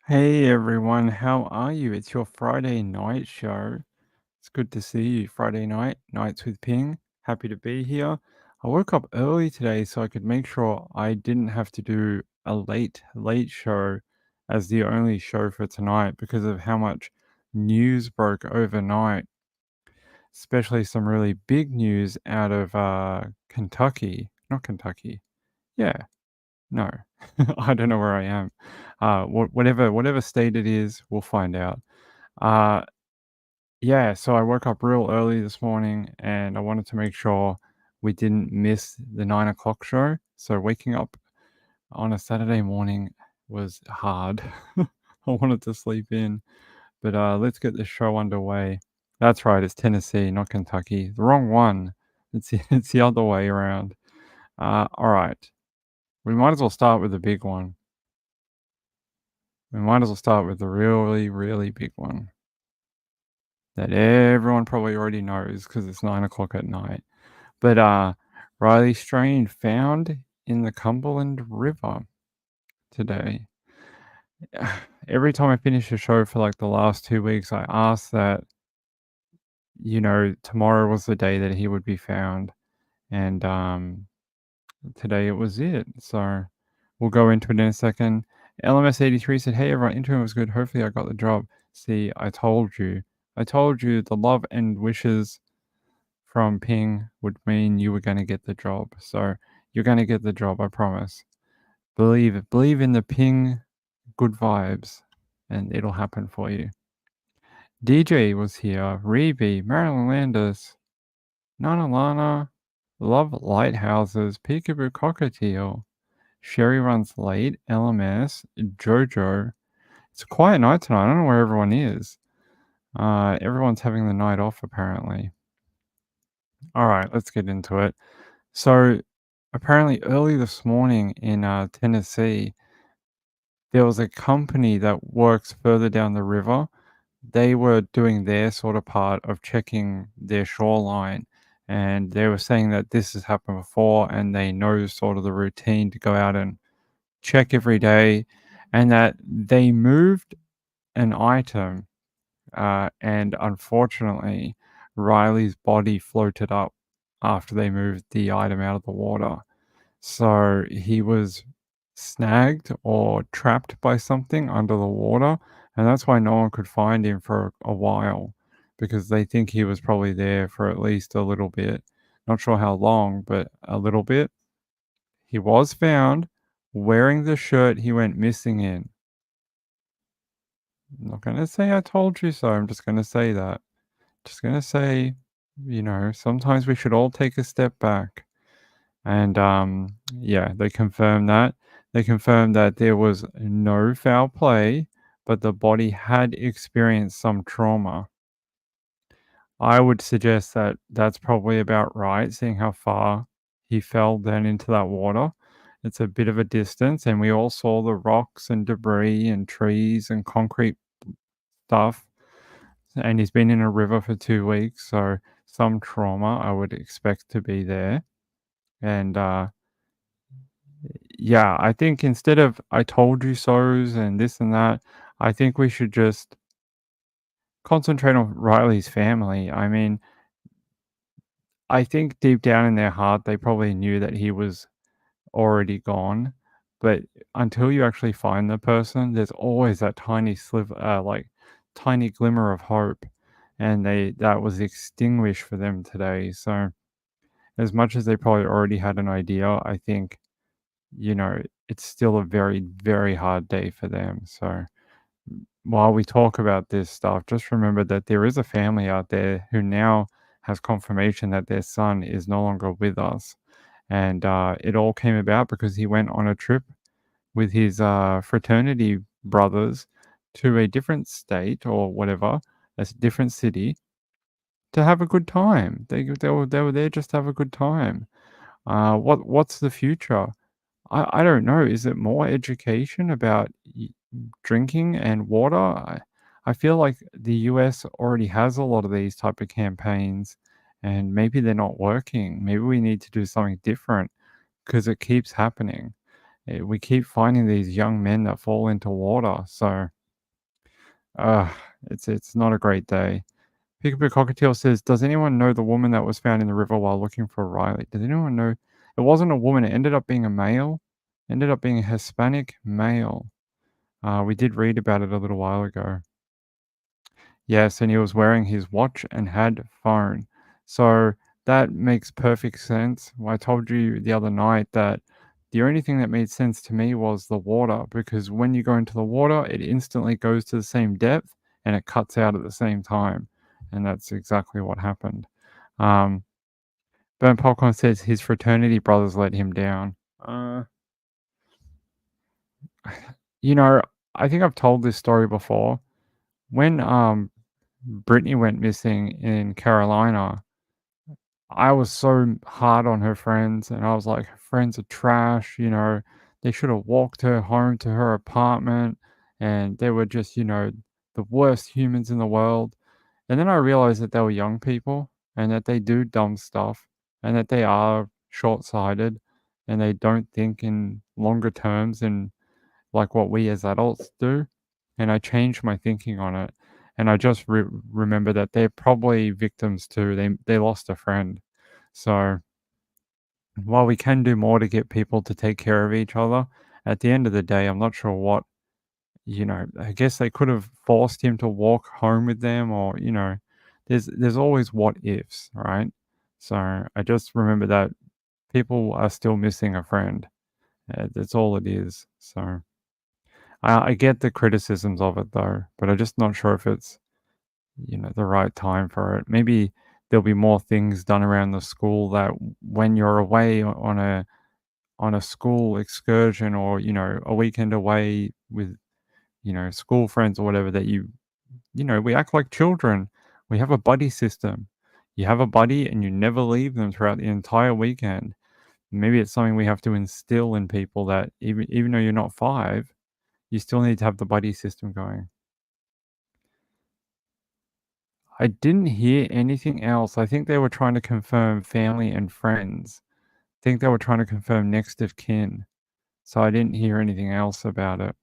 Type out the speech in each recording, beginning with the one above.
Hey everyone, how are you? It's your Friday night show. It's good to see you. Friday night, Nights with Ping. Happy to be here. I woke up early today so I could make sure I didn't have to do a late show as the only show for tonight because of how much news broke overnight, especially some really big news out of Kentucky. Not Kentucky. Yeah, no. I don't know where I am. Whatever state it is, we'll find out. Uh, yeah, so I woke up real early this morning and I wanted to make sure we didn't miss the 9 o'clock show. So waking up on a Saturday morning was hard. I wanted to sleep in, but let's get the show underway. That's right, it's Tennessee, not Kentucky. The wrong one. It's the other way around. All right, we might as well start with the big one. We might as well start with the really, really big one that everyone probably already knows because it's 9 o'clock at night. But Riley Strain found in the Cumberland River today. Every time I finish a show for like the last 2 weeks, I ask that, tomorrow was the day that he would be found. And today it was it. So we'll go into it in a second. LMS83 said, "Hey everyone, interview was good. Hopefully I got the job. See, I told you. I told you the love and wishes from Ping would mean you were going to get the job. So you're going to get the job, I promise. Believe in the Ping good vibes and it'll happen for you." DJ was here. Reeby, Marilyn Landis, Nana Lana, Love Lighthouses, Peekaboo Cockatiel, Sherry Runs Late, LMS, Jojo. It's a quiet night tonight. I don't know where everyone is. Everyone's having the night off, apparently. All right, let's get into it. So, apparently, early this morning in Tennessee, there was a company that works further down the river. They were doing their sort of part of checking their shoreline, and they were saying that this has happened before, and they know sort of the routine to go out and check every day, and that they moved an item, and unfortunately, Riley's body floated up after they moved the item out of the water. So he was snagged or trapped by something under the water, and that's why no one could find him for a while because they think he was probably there for at least a little bit. Not sure how long, but a little bit. He was found wearing the shirt he went missing in. I'm not going to say I told you so. I'm just going to say that. Just going to say, sometimes we should all take a step back. And yeah, they confirmed that. They confirmed that there was no foul play, but the body had experienced some trauma. I would suggest that that's probably about right, seeing how far he fell then into that water. It's a bit of a distance, and we all saw the rocks and debris and trees and concrete stuff. And he's been in a river for 2 weeks, so some trauma I would expect to be there. And yeah, I think instead of "I told you so's" and this and that, I think we should just concentrate on Riley's family. I mean, I think deep down in their heart, they probably knew that he was already gone, but until you actually find the person, there's always that tiny tiny glimmer of hope, and that was extinguished for them today. So, as much as they probably already had an idea, I think, it's still a very, very hard day for them. So, while we talk about this stuff, just remember that there is a family out there who now has confirmation that their son is no longer with us. And it all came about because he went on a trip with his fraternity brothers to a different state or whatever, a different city, to have a good time. They were there just to have a good time. What's the future? I don't know. Is it more education about drinking and water? I feel like the US already has a lot of these type of campaigns, and maybe they're not working. Maybe we need to do something different because it keeps happening. we keep finding these young men that fall into water. So, uh, it's not a great day. Peekaboo Cockatiel says, "Does anyone know the woman that was found in the river while looking for Riley? Does anyone know?" It wasn't a woman. It ended up being a male. Ended up being a Hispanic male. We did read about it a little while ago. Yes, and he was wearing his watch and had phone. So that makes perfect sense. I told you the other night that the only thing that made sense to me was the water, because when you go into the water, it instantly goes to the same depth and it cuts out at the same time. And that's exactly what happened. Um, Burnt Popcorn says his fraternity brothers let him down. You know, I think I've told this story before. When Brittany went missing in Carolina, I was so hard on her friends, and I was like, "Her friends are trash, they should have walked her home to her apartment, and they were just, the worst humans in the world." And then I realized that they were young people, and that they do dumb stuff, and that they are short-sighted, and they don't think in longer terms and like what we as adults do. And I changed my thinking on it. And I just remember that they're probably victims too. They lost a friend. So while we can do more to get people to take care of each other, at the end of the day, I'm not sure what, I guess they could have forced him to walk home with them, or, there's always what ifs, right? So I just remember that people are still missing a friend. That's all it is. So I get the criticisms of it though, but I'm just not sure if it's, the right time for it. Maybe there'll be more things done around the school that when you're away on a school excursion, or, a weekend away with, school friends or whatever, that we act like children. We have a buddy system. You have a buddy and you never leave them throughout the entire weekend. Maybe it's something we have to instill in people, that even though you're not 5, you still need to have the buddy system going. I didn't hear anything else. I think they were trying to confirm family and friends. I think they were trying to confirm next of kin. So I didn't hear anything else about it.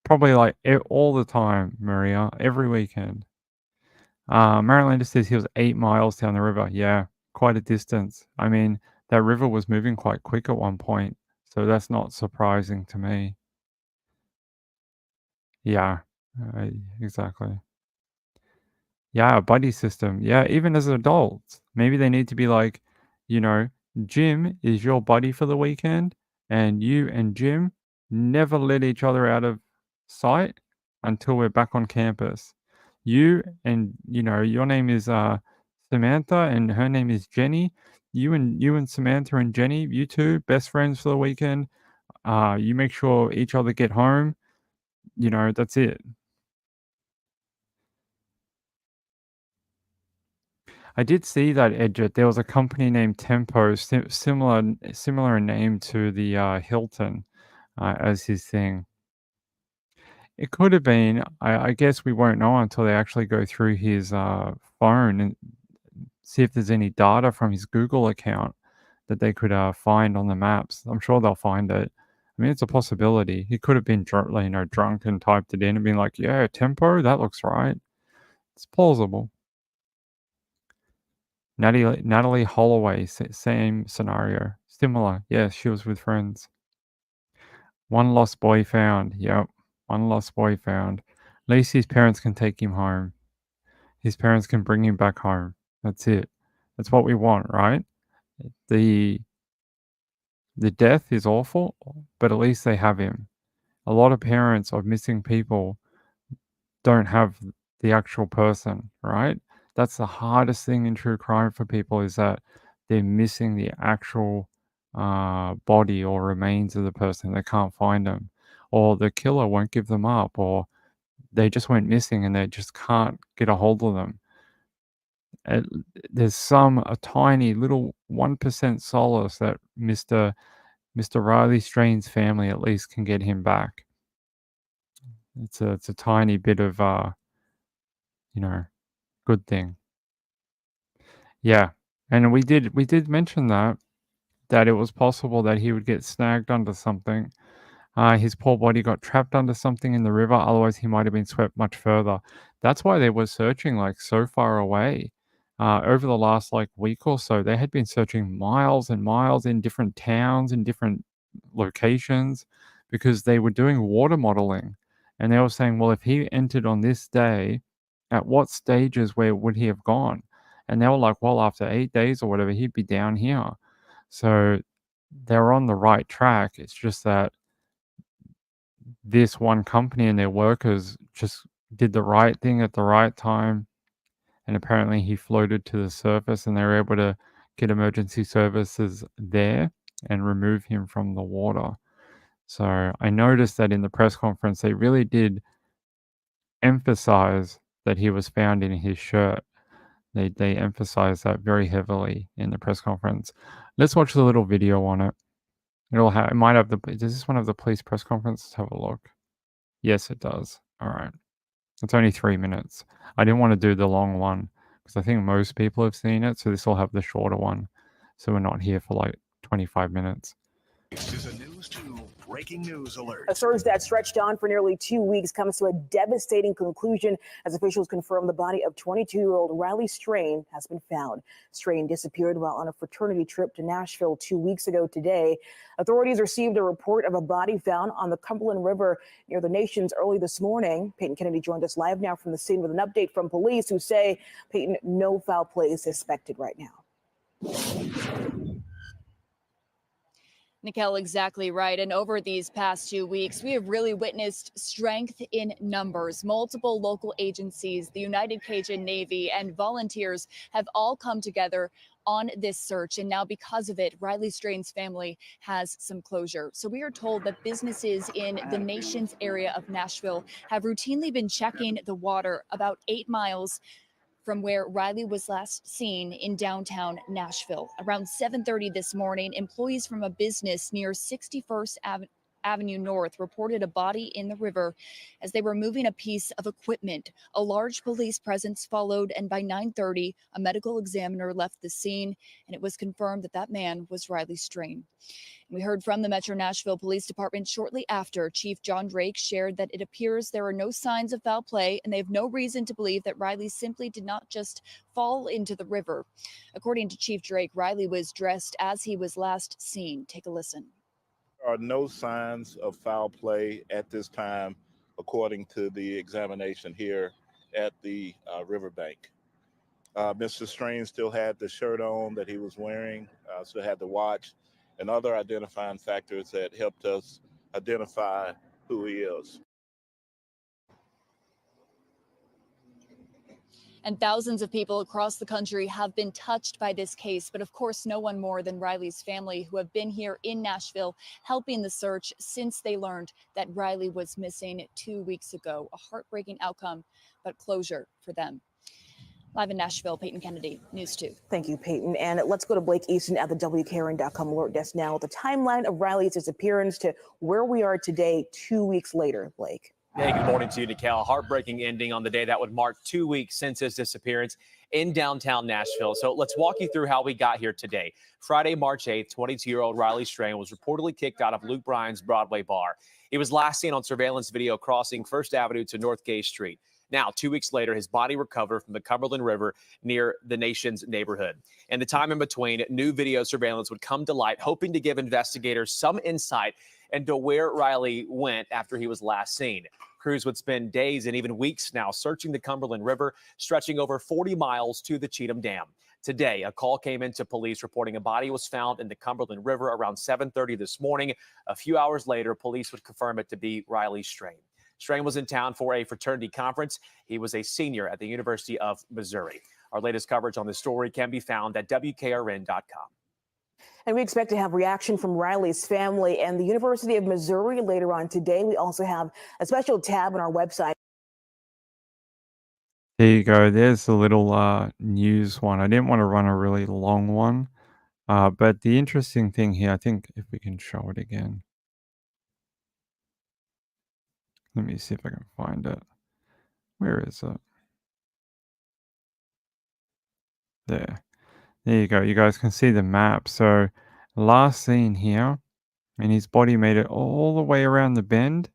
Probably like all the time, Maria, every weekend. Marylander says he was 8 miles down the river. Yeah, quite a distance. I mean, that river was moving quite quick at one point. So that's not surprising to me. Yeah, uh, exactly. Yeah, a buddy system. Yeah, even as adults, maybe they need to be like, you know, Jim is your buddy for the weekend, and you and Jim never let each other out of sight until we're back on campus. You and your name is Samantha, and her name is Jenny. You and Samantha and Jenny, you two best friends for the weekend. You make sure each other get home. That's it. I did see that, Edget. There was a company named Tempo, similar in name to the, Hilton, as his thing. It could have been. I guess we won't know until they actually go through his, phone and see if there's any data from his Google account that they could, find on the maps. I'm sure they'll find it. I mean, it's a possibility. He could have been drunk and typed it in and been like, "Yeah, Tempo, that looks right." It's plausible. Natalie Holloway, same scenario. Similar. Yeah, she was with friends. One lost boy found. Yep. One lost boy found. At least his parents can take him home. His parents can bring him back home. That's it. That's what we want, right? The the death is awful, but at least they have him. A lot of parents of missing people don't have the actual person, right? That's the hardest thing in true crime for people, is that they're missing the actual body or remains of the person. They can't find them, or the killer won't give them up, or they just went missing and they just can't get a hold of them. And there's a tiny little 1% solace that Mr. Riley Strain's family at least can get him back. It's a tiny bit of you know good thing. Yeah, and we did mention that. that it was possible that he would get snagged under something. His poor body got trapped under something in the river, otherwise he might have been swept much further. That's why they were searching, like, so far away. Over the last, like, week or so, they had been searching miles and miles in different towns, in different locations, because they were doing water modeling, and they were saying, "Well, if he entered on this day, at what stages where would he have gone?" And they were like, "Well, after 8 days or whatever, he'd be down here." So, they're on the right track. It's just that this one company and their workers just did the right thing at the right time, and apparently he floated to the surface, and they were able to get emergency services there and remove him from the water. So I noticed that in the press conference, they really did emphasize that he was found in his shirt. They emphasized that very heavily in the press conference. Let's watch the little video on it. It might have the. Does this one have the police press conference? Let's have a look. Yes, it does. All right. It's only 3 minutes. I didn't wanna do the long one because I think most people have seen it, so this will have the shorter one, so we're not here for, like, 25 minutes. This is a News 2 breaking news alert. A search that stretched on for nearly 2 weeks comes to a devastating conclusion as officials confirm the body of 22-year-old Riley Strain has been found. Strain disappeared while on a fraternity trip to Nashville 2 weeks ago today. Authorities received a report of a body found on the Cumberland River near the Nations early this morning. Peyton Kennedy joined us live now from the scene with an update from police who say, Peyton, no foul play is suspected right now. Nikhil, exactly right. And over these past 2 weeks, we have really witnessed strength in numbers. Multiple local agencies, the United Cajun Navy, and volunteers have all come together on this search. And now because of it, Riley Strain's family has some closure. So we are told that businesses in the Nations area of Nashville have routinely been checking the water about 8 miles from where Riley was last seen in downtown Nashville. Around 7:30 this morning, employees from a business near 61st Avenue North reported a body in the river as they were moving a piece of equipment. A large police presence followed, and by 9:30, a medical examiner left the scene, and it was confirmed that that man was Riley Strain. We heard from the Metro Nashville Police Department shortly after. Chief John Drake shared that it appears there are no signs of foul play, and they have no reason to believe that Riley simply did not just fall into the river. According to Chief Drake, Riley was dressed as he was last seen. Take a listen. There are no signs of foul play at this time, according to the examination here at the riverbank. Mr. Strain still had the shirt on that he was wearing, still had the watch, and other identifying factors that helped us identify who he is. And thousands of people across the country have been touched by this case, but of course, no one more than Riley's family, who have been here in Nashville helping the search since they learned that Riley was missing 2 weeks ago. A heartbreaking outcome, but closure for them. Live in Nashville, Peyton Kennedy, News 2. Thank you, Peyton. And let's go to Blake Easton at the WKRN.com alert desk now with the timeline of Riley's disappearance to where we are today, 2 weeks later. Blake. Hey, good morning to you, Nikhil. Heartbreaking ending on the day that would mark 2 weeks since his disappearance in downtown Nashville. So let's walk you through how we got here today. Friday, March 8th, 22-year-old Riley Strain was reportedly kicked out of Luke Bryan's Broadway bar. He was last seen on surveillance video crossing First Avenue to North Gay Street. Now, 2 weeks later, his body recovered from the Cumberland River near the Nation's neighborhood. In the time in between, new video surveillance would come to light, hoping to give investigators some insight into where Riley went after he was last seen. Crews would spend days and even weeks now searching the Cumberland River, stretching over 40 miles to the Cheatham Dam. Today, a call came into police reporting a body was found in the Cumberland River around 7:30 this morning. A few hours later, police would confirm it to be Riley Strain. Strain was in town for a fraternity conference. He was a senior at the University of Missouri. Our latest coverage on this story can be found at WKRN.com. And we expect to have reaction from Riley's family and the University of Missouri later on today. We also have a special tab on our website. There you go. There's the little news one. I didn't want to run a really long one, but the interesting thing here, I think if we can show it again. Let me see if I can find it. Where is it? There. There you go. You guys can see the map. So last seen here, and his body made it all the way around the bend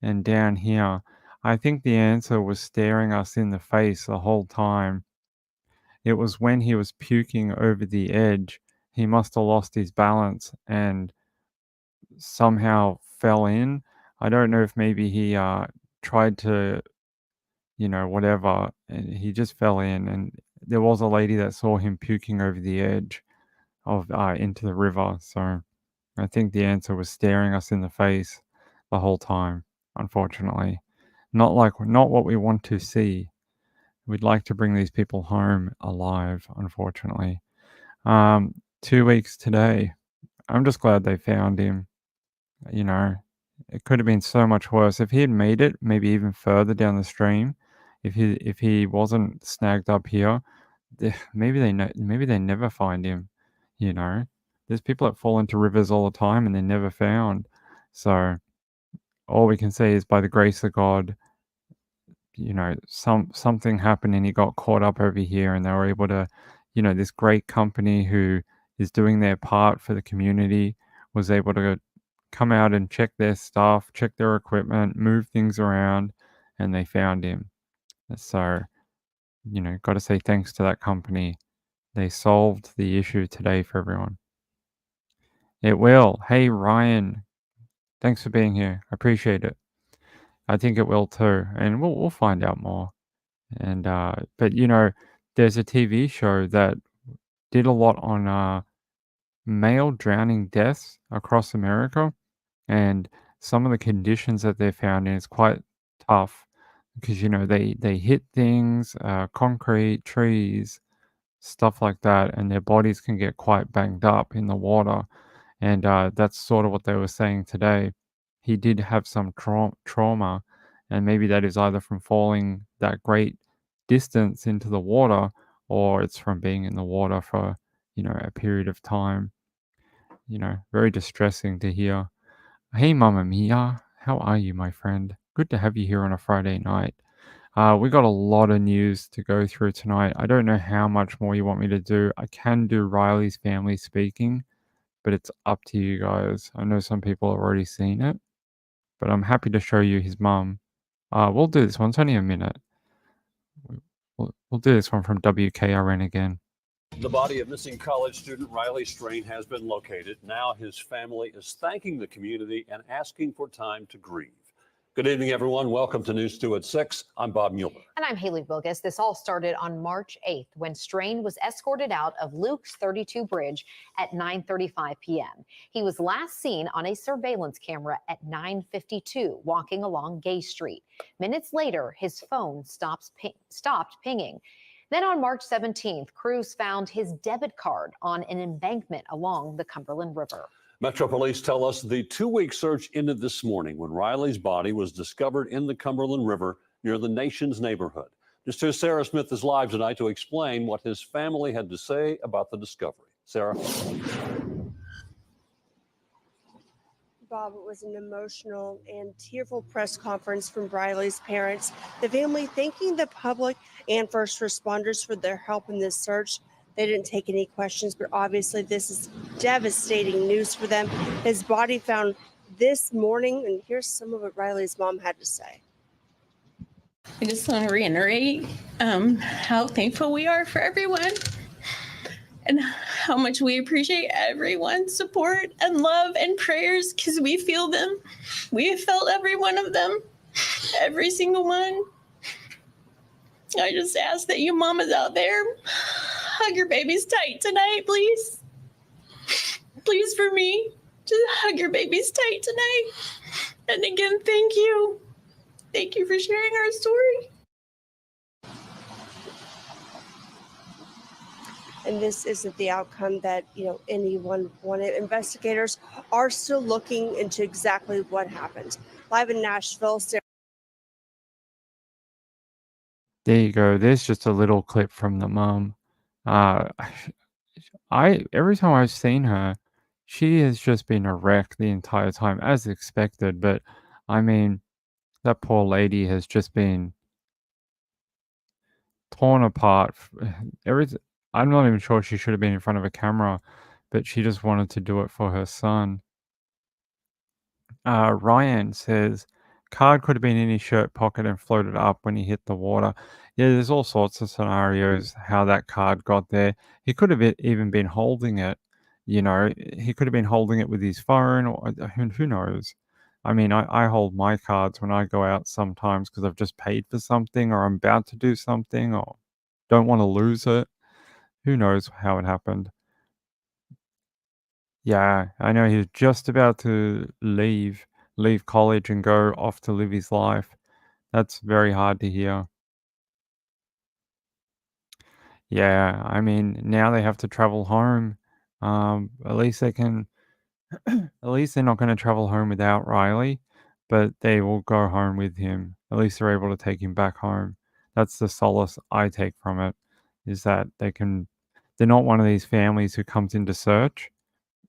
and down here. I think the answer was staring us in the face the whole time. It was when he was puking over the edge. He must have lost his balance and somehow fell in. I don't know if maybe he tried to, whatever, and he just fell in. And there was a lady that saw him puking over the edge of into the river. So I think the answer was staring us in the face the whole time. Unfortunately, not what we want to see. We'd like to bring these people home alive. Unfortunately, 2 weeks today. I'm just glad they found him. You know, it could have been so much worse if he had made it, maybe even further down the stream. If he wasn't snagged up here, maybe they never find him. You know, there's people that fall into rivers all the time and they're never found. So all we can say is by the grace of God, something happened and he got caught up over here, and they were able to, this great company who is doing their part for the community was able to come out and check their stuff, check their equipment, move things around, and they found him. So, got to say thanks to that company. They solved the issue today for everyone. It will. Hey, Ryan, thanks for being here. I appreciate it. I think it will too, and we'll find out more. And but there's a TV show that did a lot on male drowning deaths across America, and some of the conditions that they found in is quite tough because they hit things, concrete, trees, stuff like that, and their bodies can get quite banged up in the water. And that's sort of what they were saying today. He did have some trauma, and maybe that is either from falling that great distance into the water, or it's from being in the water for a period of time. Very distressing to hear. Hey, Mamma Mia, how are you, my friend? Good to have you here on a Friday night. We got a lot of news to go through tonight. I don't know how much more you want me to do. I can do Riley's family speaking, but it's up to you guys. I know some people have already seen it, but I'm happy to show you his mum. We'll do this one. It's only a minute. We'll do this one from WKRN again. The body of missing college student Riley Strain has been located. Now his family is thanking the community and asking for time to grieve. Good evening, everyone. Welcome to News 2 at 6. I'm Bob Mueller. And I'm Haley Wilgus. This all started on March 8th when Strain was escorted out of Luke's 32 Bridge at 9:35 p.m. He was last seen on a surveillance camera at 9:52 walking along Gay Street. Minutes later, his phone stopped pinging. Then on March 17th, crews found his debit card on an embankment along the Cumberland River. Metro Police tell us the 2-week search ended this morning when Riley's body was discovered in the Cumberland River near the Nation's neighborhood. Just here, Sarah Smith is live tonight to explain what his family had to say about the discovery. Sarah? Bob, it was an emotional and tearful press conference from Riley's parents. The family thanking the public and first responders for their help in this search. They didn't take any questions, but obviously this is devastating news for them. His body found this morning, and here's some of what Riley's mom had to say. I just want to reiterate how thankful we are for everyone and how much we appreciate everyone's support and love and prayers, because we feel them. We have felt every one of them, every single one. I just ask that you mamas out there hug your babies tight tonight, please. Please, for me, just hug your babies tight tonight. And again, thank you. Thank you for sharing our story. And this isn't the outcome that anyone wanted. Investigators are still looking into exactly what happened. Live in Nashville, There you go. There's just a little clip from the mum. Every time I've seen her, she has just been a wreck the entire time, as expected. But I mean, that poor lady has just been torn apart. I'm not even sure she should have been in front of a camera, but she just wanted to do it for her son. Ryan says, card could have been in his shirt pocket and floated up when he hit the water. Yeah, there's all sorts of scenarios how that card got there. He could have even been holding it. He could have been holding it with his phone, or who knows. I mean, I hold my cards when I go out sometimes because I've just paid for something or I'm about to do something or don't want to lose it. Who knows how it happened? Yeah, I know he was just about to leave college and go off to live his life. That's very hard to hear. Yeah, I mean, now they have to travel home. At least they can at least they're not gonna travel home without Riley, but they will go home with him. At least they're able to take him back home. That's the solace I take from it, is that they're not one of these families who comes into search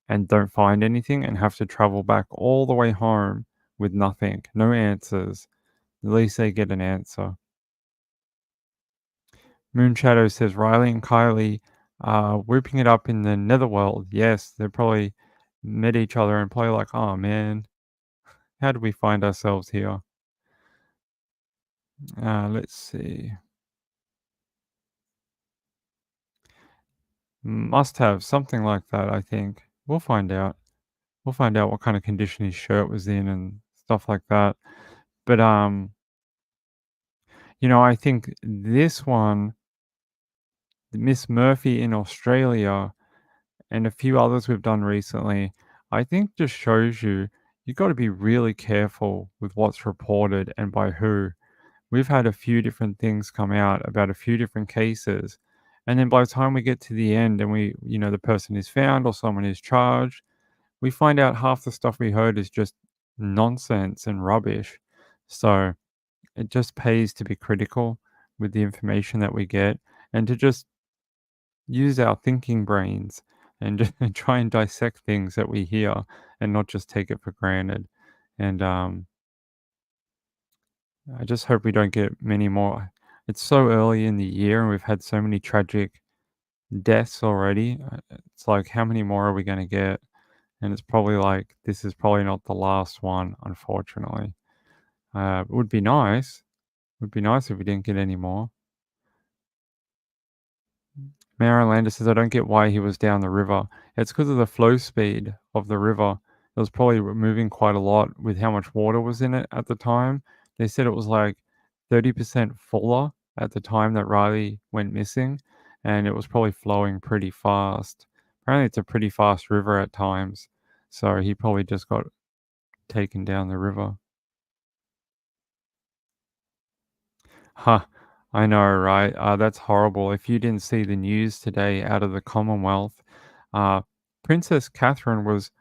and don't find anything and have to travel back all the way home with nothing, no answers. At least they get an answer. Moonshadow says Riley and Kylie are whooping it up in the netherworld. Yes, they probably met each other and probably like, oh man, how did we find ourselves here? Let's see. Must have something like that, I think. We'll find out. We'll find out what kind of condition his shirt was in and stuff like that. But I think this one, Miss Murphy in Australia, and a few others we've done recently, I think just shows you got to be really careful with what's reported and by who. We've had a few different things come out about a few different cases. And then by the time we get to the end and the person is found or someone is charged, we find out half the stuff we heard is just nonsense and rubbish. So it just pays to be critical with the information that we get and to just use our thinking brains and just try and dissect things that we hear and not just take it for granted. And I just hope we don't get many more. It's so early in the year and we've had so many tragic deaths already. It's like, how many more are we going to get? And it's probably like, this is probably not the last one, unfortunately. It would be nice. It would be nice if we didn't get any more. Mara Lander says, I don't get why he was down the river. It's because of the flow speed of the river. It was probably moving quite a lot with how much water was in it at the time. They said it was like 30% fuller at the time that Riley went missing, and it was probably flowing pretty fast. Apparently, it's a pretty fast river at times, so he probably just got taken down the river. Huh. I know, right? That's horrible. If you didn't see the news today out of the Commonwealth, uh, Princess Catherine was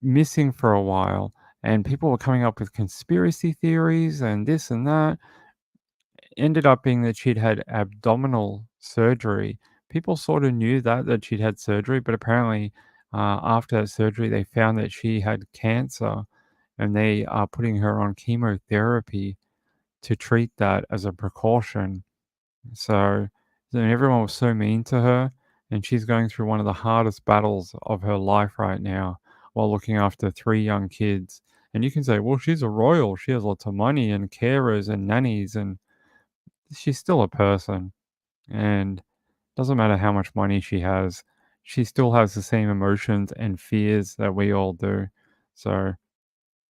missing for a while, and people were coming up with conspiracy theories and this and that. Ended up being that she'd had abdominal surgery. People sort of knew that she'd had surgery, but apparently, after that surgery, they found that she had cancer, and they are putting her on chemotherapy to treat that as a precaution. So then everyone was so mean to her, and she's going through one of the hardest battles of her life right now while looking after 3 young kids. And you can say, well, she's a royal. She has lots of money and carers and nannies, and she's still a person. And doesn't matter how much money she still has the same emotions and fears that we all do. So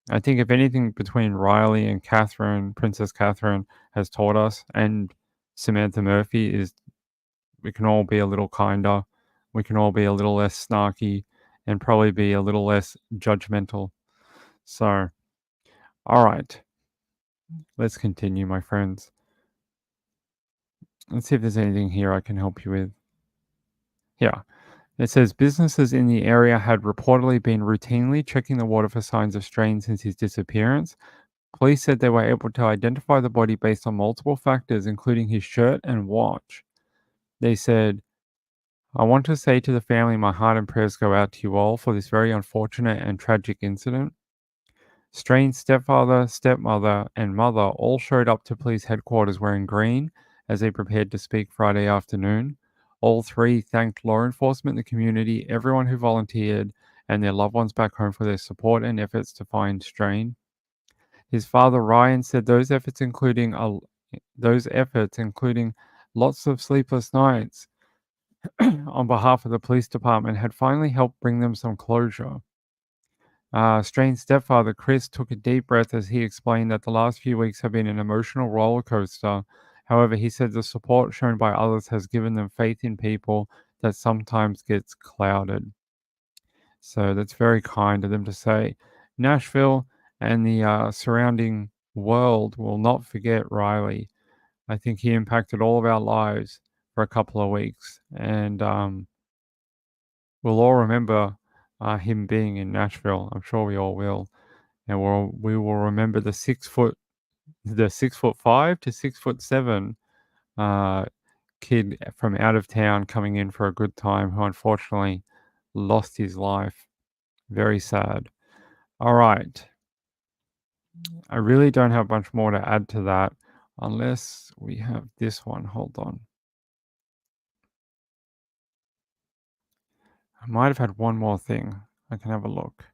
I think if anything between Riley and Catherine, Princess Catherine, has taught us, and Samantha Murphy, is we can all be a little kinder, we can all be a little less snarky, and probably be a little less judgmental. So, all right, let's continue, my friends. Let's see if there's anything here I can help you with. Yeah. It says businesses in the area had reportedly been routinely checking the water for signs of strain since his disappearance. Police said they were able to identify the body based on multiple factors, including his shirt and watch. They said, I want to say to the family, my heart and prayers go out to you all for this very unfortunate and tragic incident. Strain's stepfather, stepmother, and mother all showed up to police headquarters wearing green as they prepared to speak Friday afternoon. All three thanked law enforcement, the community, everyone who volunteered, and their loved ones back home for their support and efforts to find Strain. His father Ryan said those efforts including lots of sleepless nights on behalf of the police department had finally helped bring them some closure. Strain's stepfather Chris took a deep breath as he explained that the last few weeks have been an emotional roller coaster. However, he said the support shown by others has given them faith in people that sometimes gets clouded. So that's very kind of them to say. Nashville and the surrounding world will not forget Riley. I think he impacted all of our lives for a couple of weeks, and we'll all remember him being in Nashville. I'm sure we all will, and we will remember the 6'5" to 6'7" kid from out of town coming in for a good time who unfortunately lost his life. Very sad. All right. I really don't have much more to add to that unless we have this one. Hold on. I might have had one more thing. I can have a look.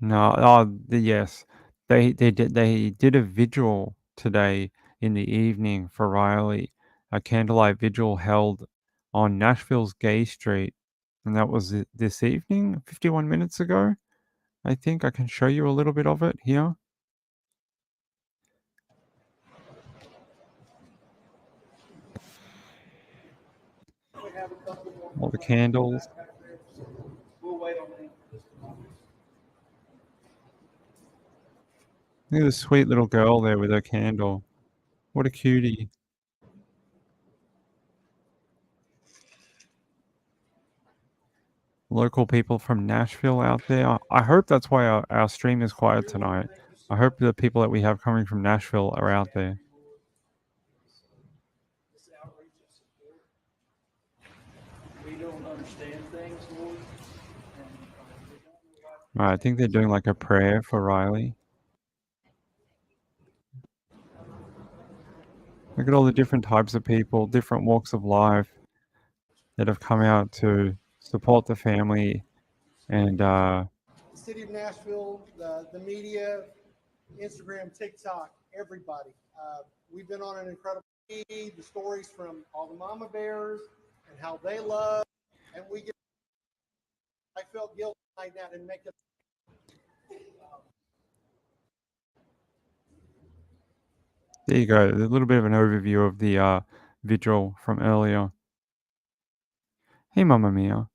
No, yes. They did a vigil today in the evening for Riley. A candlelight vigil held on Nashville's Gay Street. And that was this evening, 51 minutes ago. I think I can show you a little bit of it here. All the candles. Look at this sweet little girl there with her candle. What a cutie. Local people from Nashville out there. I hope that's why our stream is quiet tonight. I hope the people that we have coming from Nashville are out there. We don't understand things, Lord. I think they're doing like a prayer for Riley. Look at all the different types of people, different walks of life that have come out to support the family and The city of Nashville, the media, Instagram, TikTok, everybody. We've been on an incredible feed, the stories from all the mama bears and how they love, and I felt guilty like that and make it. there you go. A little bit of an overview of the vigil from earlier. Hey, Mamma Mia.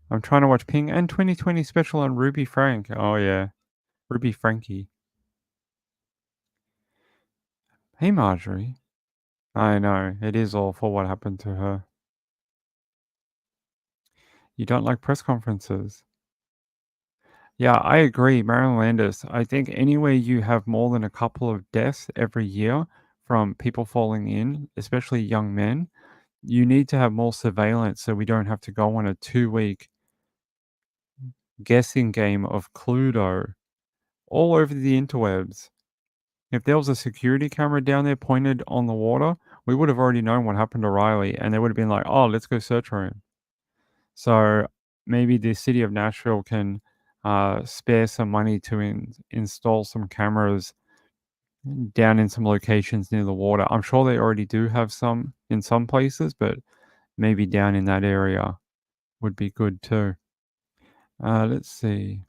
I'm trying to watch Ping and 2020 special on Ruby Frank. Oh, yeah. Ruby Frankie. Hey, Marjorie. I know. It is awful what happened to her. You don't like press conferences. Yeah, I agree, Marilyn Landis. I think anywhere you have more than a couple of deaths every year from people falling in, especially young men, you need to have more surveillance so we don't have to go on a 2-week guessing game of Cluedo all over the interwebs. If there was a security camera down there pointed on the water, we would have already known what happened to Riley, and they would have been like, oh, let's go search for him. So maybe the city of Nashville can spare some money to install some cameras down in some locations near the water. I'm sure they already do have some in some places, but maybe down in that area would be good too. Let's see.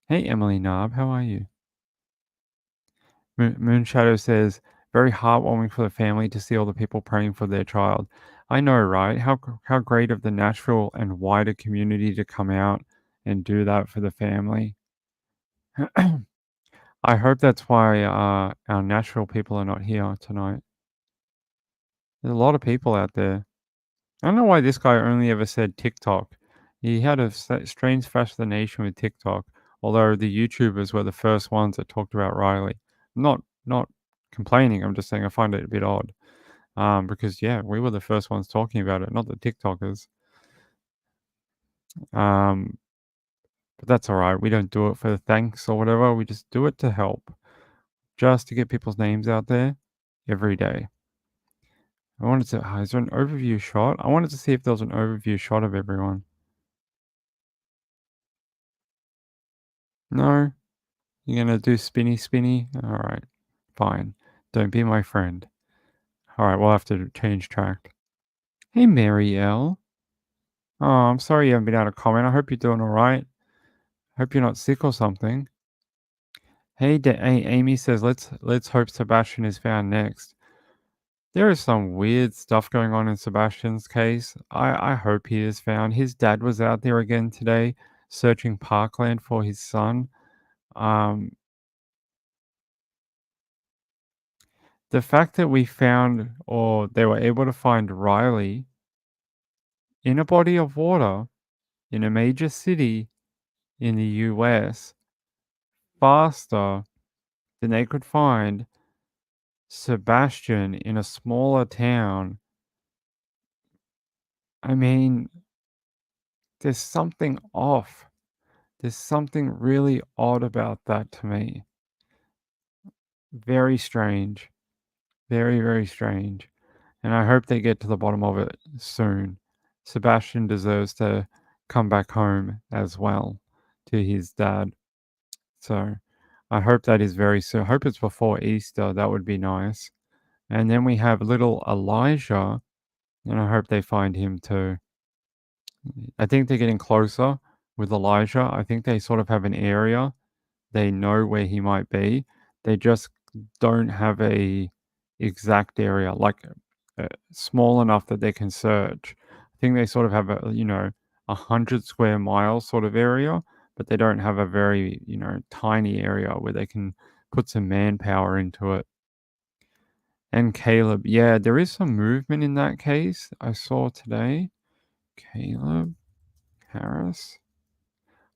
Hey, Emily Narb, how are you? Moonshadow says, very heartwarming for the family to see all the people praying for their child. I know, right? How great of the Nashville and wider community to come out and do that for the family. I hope that's why our Nashville people are not here tonight. There's a lot of people out there. I don't know why this guy only ever said TikTok. He had a strange fascination with TikTok, although the YouTubers were the first ones that talked about Riley. Not complaining. I'm just saying I find it a bit odd. Because yeah, we were the first ones talking about it, not the TikTokers. But that's all right. We don't do it for thanks or whatever. We just do it to help. just to get people's names out there every day. I wanted to. Is there an overview shot? I wanted to see if there was an overview shot of everyone. No? You're gonna do spinny spinny? Alright. Fine. Don't be my friend. Alright, we'll have to change track. Hey, Mary L. Oh, I'm sorry you haven't been able to comment. I hope you're doing alright. Hope you're not sick or something. Hey, Amy says, let's hope Sebastian is found next. There is some weird stuff going on in Sebastian's case. I hope he is found. His dad was out there again today, searching Parkland for his son. The fact that we found, or they were able to find Riley in a body of water in a major city in the US faster than they could find Sebastian in a smaller town. I mean, there's something off. There's something really odd about that to me. Very strange. Very, very strange. And I hope they get to the bottom of it soon. Sebastian deserves to come back home as well to his dad. So I hope that is very soon. I hope it's before Easter. That would be nice. And then we have little Elijah, and I hope they find him too. I think they're getting closer with Elijah. I think they sort of have an area. They know where he might be. They just don't have a exact area, like small enough that they can search. I think they sort of have 100 square miles sort of area, but they don't have a very, tiny area where they can put some manpower into it. And Caleb, yeah, there is some movement in that case I saw today. Caleb Harris.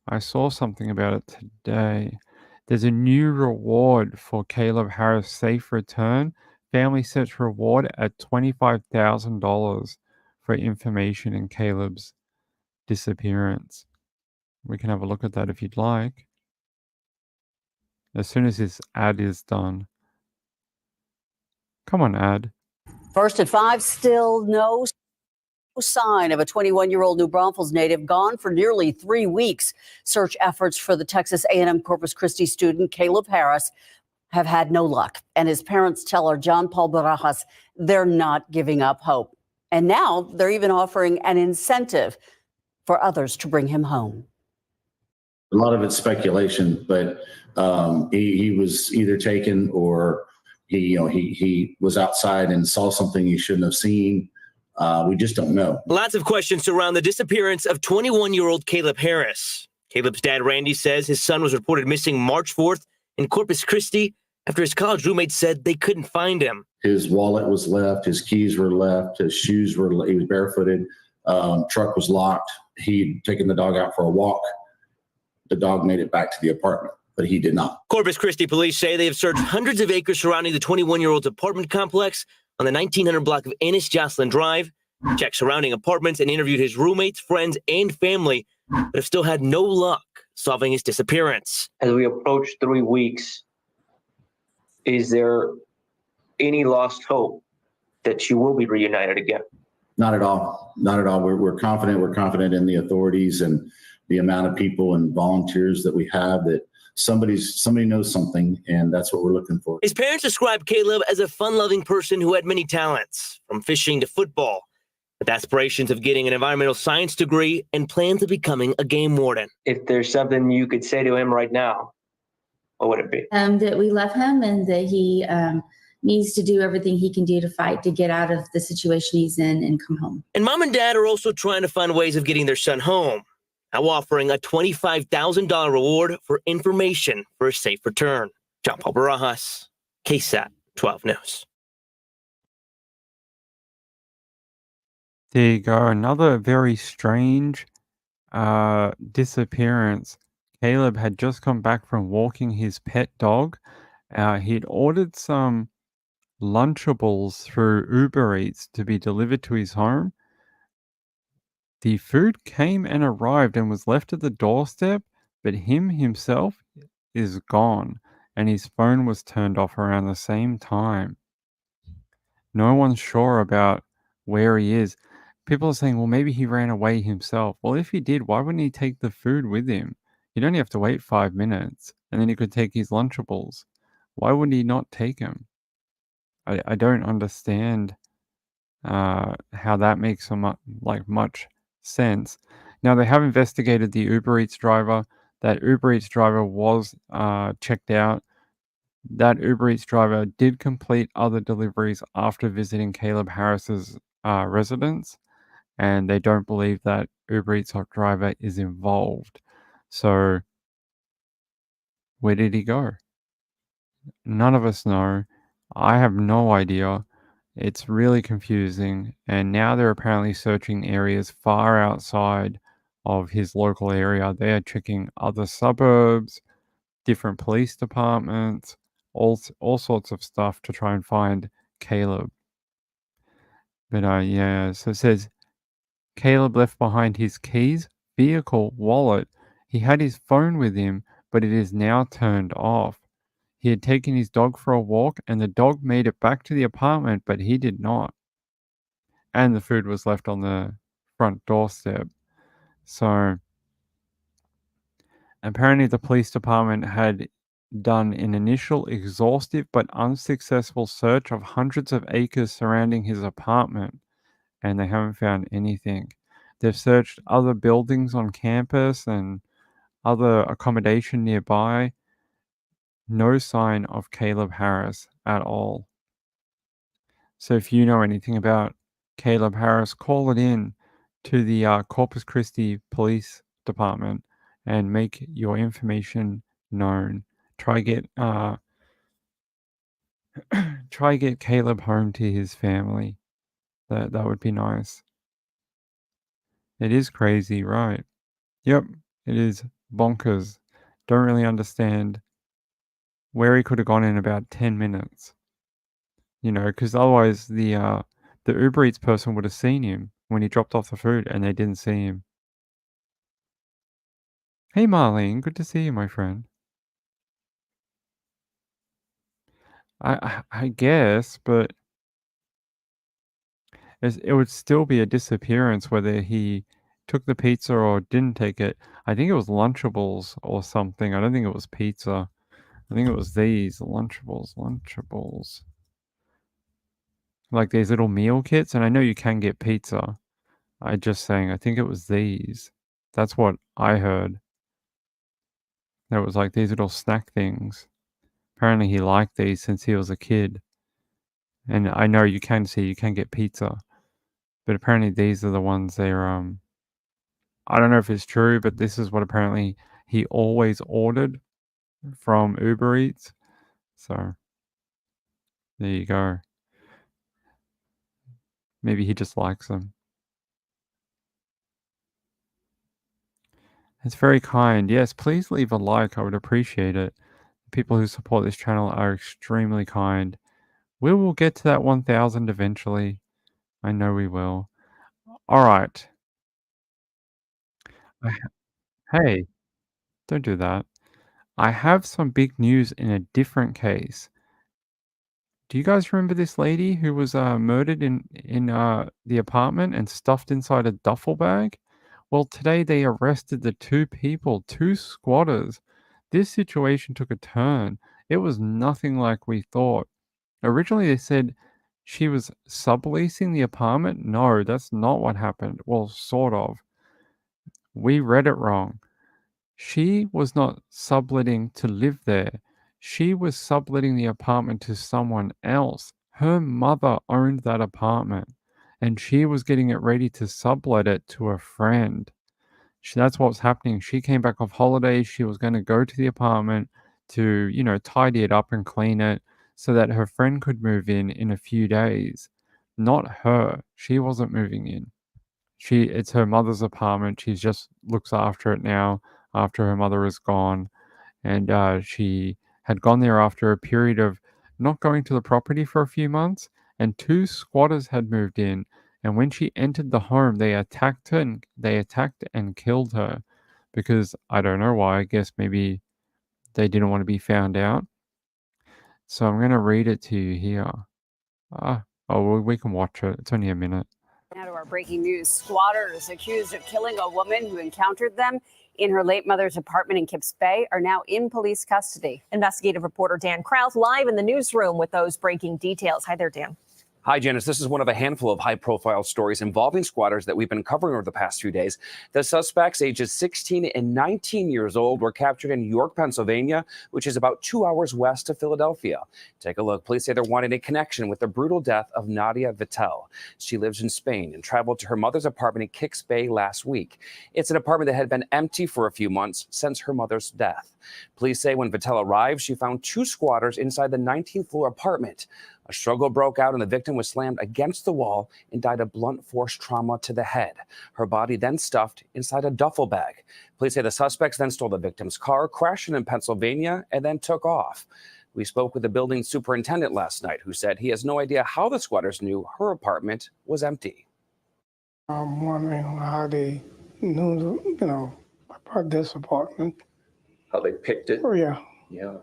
I saw something about it today. There's a new reward for Caleb Harris' safe return. Family sets reward at $25,000 for information in Caleb's disappearance. We can have a look at that if you'd like. As soon as this ad is done. Come on, ad. First at 5, still no sign of a 21-year-old New Braunfels native gone for nearly 3 weeks. Search efforts for the Texas A&M Corpus Christi student Caleb Harris have had no luck. And his parents tell our John Paul Barajas they're not giving up hope. And now they're even offering an incentive for others to bring him home. A lot of it's speculation, but he was either taken or he was outside and saw something he shouldn't have seen. We just don't know. Lots of questions surround the disappearance of 21-year-old Caleb Harris. Caleb's dad, Randy, says his son was reported missing March 4th in Corpus Christi after his college roommates said they couldn't find him. His wallet was left, his keys were left, his shoes were, he was barefooted, truck was locked. He'd taken the dog out for a walk. The dog made it back to the apartment, but he did not. Corpus Christi police say they have searched hundreds of acres surrounding the 21-year-old's apartment complex on the 1900 block of Ennis Jocelyn Drive, checked surrounding apartments and interviewed his roommates, friends, and family, but have still had no luck solving his disappearance. As we approach 3 weeks, is there any lost hope that you will be reunited again? Not at all. Not at all. We're confident. We're confident in the authorities and the amount of people and volunteers that we have, that somebody knows something, and that's what we're looking for. His parents describe Caleb as a fun-loving person who had many talents, from fishing to football, with aspirations of getting an environmental science degree and plans of becoming a game warden. If there's something you could say to him right now, what would it be? That we love him and that he needs to do everything he can do to fight to get out of the situation he's in and come home. And mom and dad are also trying to find ways of getting their son home, now offering a $25,000 reward for information for a safe return. John Paul Barajas, KSAT 12 News. There you go. Another very strange disappearance. Caleb had just come back from walking his pet dog. He'd ordered some Lunchables through Uber Eats to be delivered to his home. The food came and arrived and was left at the doorstep, but himself is gone. and his phone was turned off around the same time. No one's sure about where he is. People are saying, well, maybe he ran away himself. Well, if he did, why wouldn't he take the food with him? He'd only have to wait 5 minutes, and then he could take his Lunchables. Why would he not take them? I don't understand how that makes much sense. Now, they have investigated the Uber Eats driver. That Uber Eats driver was checked out. That Uber Eats driver did complete other deliveries after visiting Caleb Harris's residence, and they don't believe that Uber Eats driver is involved. So, where did he go? None of us know. I have no idea. It's really confusing, and now they're apparently searching areas far outside of his local area. They are checking other suburbs, different police departments, all sorts of stuff to try and find Caleb. But yeah, so it says Caleb left behind his keys, vehicle, wallet. He had his phone with him, but it is now turned off. He had taken his dog for a walk, and the dog made it back to the apartment, but he did not. And the food was left on the front doorstep. So apparently the police department had done an initial exhaustive but unsuccessful search of hundreds of acres surrounding his apartment, and they haven't found anything. They've searched other buildings on campus and other accommodation nearby. No sign of Caleb Harris at all. So if you know anything about Caleb Harris, call it in to the Corpus Christi Police Department and make your information known. Try get Caleb home to his family. That would be nice. It is crazy, right? Yep, it is bonkers. Don't really understand where he could have gone in about 10 minutes. You know, because otherwise the Uber Eats person would have seen him when he dropped off the food, and they didn't see him. Hey, Marlene, good to see you, my friend. I guess, but it would still be a disappearance whether he took the pizza or didn't take it. I think it was Lunchables or something. I don't think it was pizza. I think it was these Lunchables. Like these little meal kits, and I know you can get pizza. I just saying, I think it was these. That's what I heard. There was like these little snack things. Apparently he liked these since he was a kid. And I know you can get pizza. But apparently these are the ones they're I don't know if it's true, but this is what apparently he always ordered from Uber Eats. So there you go. Maybe he just likes them. It's very kind. Yes, please leave a like. I would appreciate it. People who support this channel are extremely kind. We will get to that 1,000 eventually. I know we will. All right. Hey, don't do that. I have some big news in a different case. Do you guys remember this lady who was murdered in the apartment and stuffed inside a duffel bag? Well, today they arrested the two people, two squatters. This situation took a turn. It was nothing like we thought. Originally, they said she was subleasing the apartment. No, that's not what happened. Well, sort of. We read it wrong. She was not subletting to live there. She was subletting the apartment to someone else. Her mother owned that apartment, and she was getting it ready to sublet it to a friend. That's what was happening. She came back off holidays. She was going to go to the apartment to, tidy it up and clean it so that her friend could move in a few days. Not her. She wasn't moving in. It's her mother's apartment. She just looks after it now after her mother is gone. And she had gone there after a period of not going to the property for a few months, and two squatters had moved in. And when she entered the home, they attacked her and killed her because I don't know why. I guess maybe they didn't want to be found out. So I'm going to read it to you here. We can watch it. It's only a minute. Now to our breaking news. Squatters accused of killing a woman who encountered them in her late mother's apartment in Kips Bay are now in police custody. Investigative reporter Dan Kraus live in the newsroom with those breaking details. Hi there, Dan. Hi, Janice. This is one of a handful of high-profile stories involving squatters that we've been covering over the past few days. The suspects, ages 16 and 19 years old, were captured in York, Pennsylvania, which is about 2 hours west of Philadelphia. Take a look. Police say they're wanting a connection with the brutal death of Nadia Vittel. She lives in Spain and traveled to her mother's apartment in Kips Bay last week. It's an apartment that had been empty for a few months since her mother's death. Police say when Vittel arrived, she found 2 squatters inside the 19th floor apartment. A struggle broke out and the victim was slammed against the wall and died of blunt force trauma to the head. Her body then stuffed inside a duffel bag. Police say the suspects then stole the victim's car, crashed it in Pennsylvania, and then took off. We spoke with the building superintendent last night, who said he has no idea how the squatters knew her apartment was empty. I'm wondering how they knew, about this apartment. How they picked it? Oh, yeah. Yeah.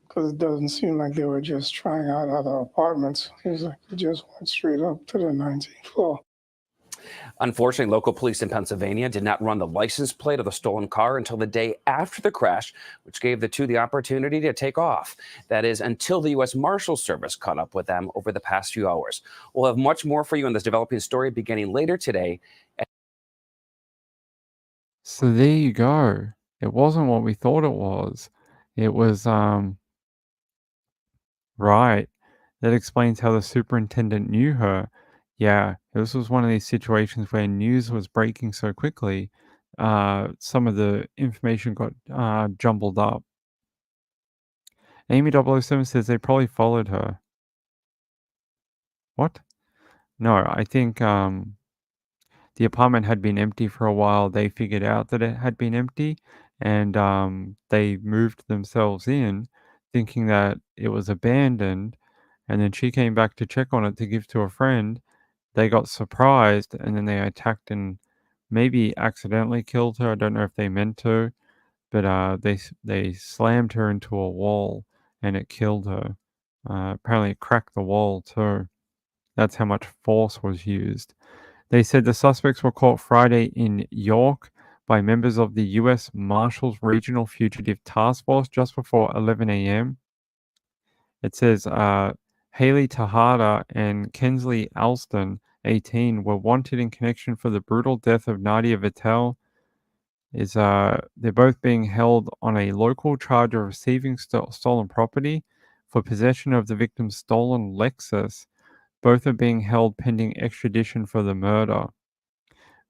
Because it doesn't seem like they were just trying out other apartments. It was like they just went straight up to the 19th floor. Unfortunately, local police in Pennsylvania did not run the license plate of the stolen car until the day after the crash, which gave the 2 the opportunity to take off. That is, until the U.S. Marshals Service caught up with them over the past few hours. We'll have much more for you on this developing story beginning later today. So there you go. It wasn't what we thought it was. It was, right. That explains how the superintendent knew her. Yeah, this was one of these situations where news was breaking so quickly, some of the information got jumbled up. Amy 007 says they probably followed her. What? No, I think the apartment had been empty for a while. They figured out that it had been empty, and they moved themselves in, thinking that it was abandoned. And then she came back to check on it to give to a friend. They got surprised, and then they attacked and maybe accidentally killed her. I don't know if they meant to, but they slammed her into a wall, and it killed her. Apparently, it cracked the wall too. That's how much force was used. They said the suspects were caught Friday in York by members of the U.S. Marshals Regional Fugitive Task Force just before 11 a.m. It says Haley Tejada and Kensley Alston, 18, were wanted in connection for the brutal death of Nadia Vittel. They're both being held on a local charge of receiving stolen property for possession of the victim's stolen Lexus. Both are being held pending extradition for the murder.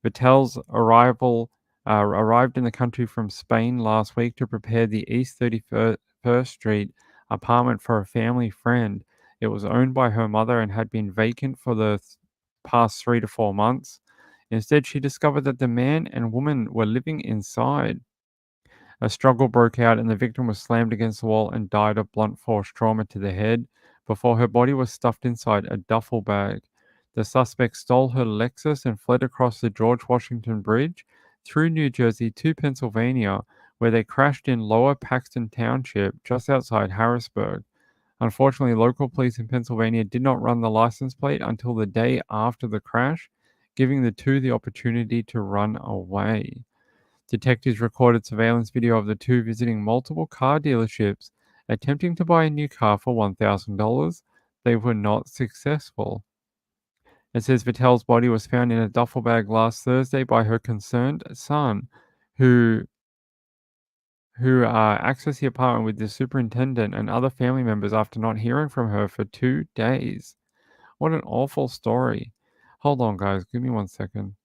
Vittel's arrived in the country from Spain last week to prepare the East 31st Street apartment for a family friend. It was owned by her mother and had been vacant for the past 3 to 4 months. Instead, she discovered that the man and woman were living inside. A struggle broke out and the victim was slammed against the wall and died of blunt force trauma to the head before her body was stuffed inside a duffel bag. The suspect stole her Lexus and fled across the George Washington Bridge through New Jersey to Pennsylvania, where they crashed in Lower Paxton Township, just outside Harrisburg. Unfortunately, local police in Pennsylvania did not run the license plate until the day after the crash, giving the 2 the opportunity to run away. Detectives recorded surveillance video of the 2 visiting multiple car dealerships, attempting to buy a new car for $1,000. They were not successful. It says Vittel's body was found in a duffel bag last Thursday by her concerned son, who accessed the apartment with the superintendent and other family members after not hearing from her for 2 days. What an awful story. Hold on, guys. Give me 1 second.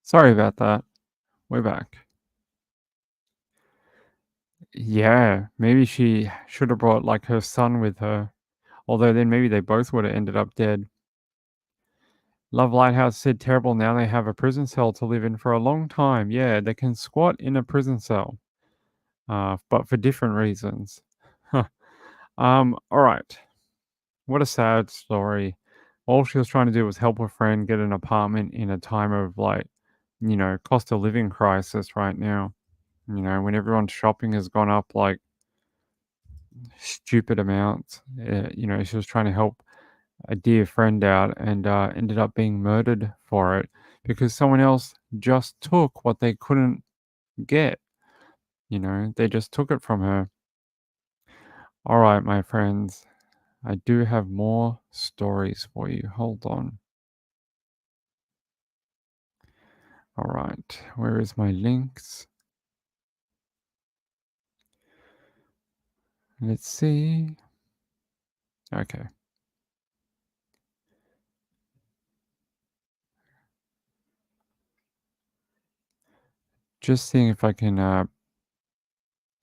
Sorry about that. We're back. Yeah, maybe she should have brought like her son with her. Although then maybe they both would have ended up dead. Love Lighthouse said terrible. Now they have a prison cell to live in for a long time. Yeah, they can squat in a prison cell, but for different reasons. All right. What a sad story. All she was trying to do was help her friend get an apartment in a time of cost of living crisis right now. When everyone's shopping has gone up like stupid amounts. She was trying to help a dear friend out and ended up being murdered for it because someone else just took what they couldn't get. They just took it from her. All right, my friends. I do have more stories for you. Hold on. All right. Where is my links? Let's see. Okay. Just seeing if I can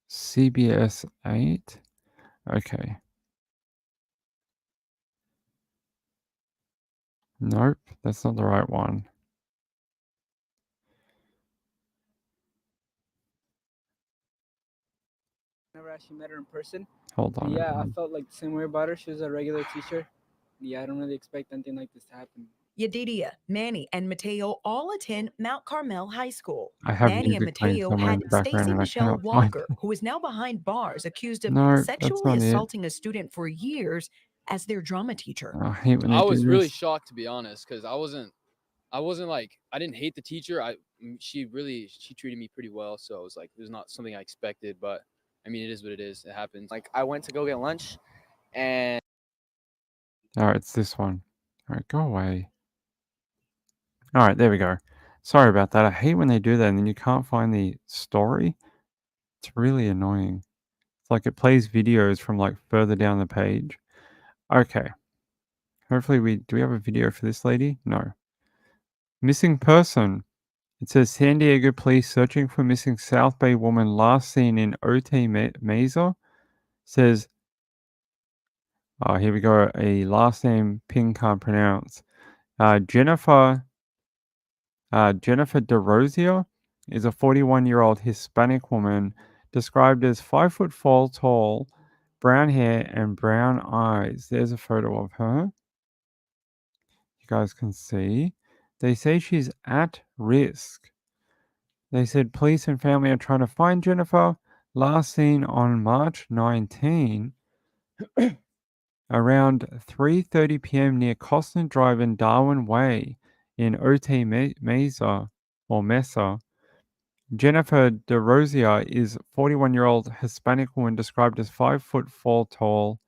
CBS 8. Okay. Nope, that's not the right one. Never actually met her in person. Hold on. Yeah, I felt like the same way about her. She was a regular teacher. Yeah, I don't really expect anything like this to happen. Yedidia, Manny, and Mateo all attend Mount Carmel High School. I have Manny and music playing Mateo somewhere in had the background Stacy and I Michelle cannot find Walker, it. who is now behind bars, accused of No, that's sexually not it. assaulting a student for years as their drama teacher. I hate when they I do was really this. shocked, to be honest, because I wasn't like, I didn't hate the teacher. She treated me pretty well, so it was like, it was not something I expected, but I mean, it is what it is. It happens. Like, I went to go get lunch, and All right, it's this one. All right, go away. All right, there we go. Sorry about that. I hate when they do that and then you can't find the story. It's really annoying. It's like it plays videos from like further down the page. Okay. Hopefully do we have a video for this lady? No. Missing person. It says San Diego police searching for missing South Bay woman last seen in Otay Mesa. Says, here we go. A last name Ping can't pronounce. Jennifer DeRosia is a 41-year-old Hispanic woman described as 5'4" tall, brown hair and brown eyes. There's a photo of her. You guys can see. They say she's at risk. They said police and family are trying to find Jennifer. Last seen on March 19 around 3:30 p.m. near Costner Drive and Darwin Way in Otay Mesa. Jennifer DeRosia is 41-year-old Hispanic woman described as 5'4" tall,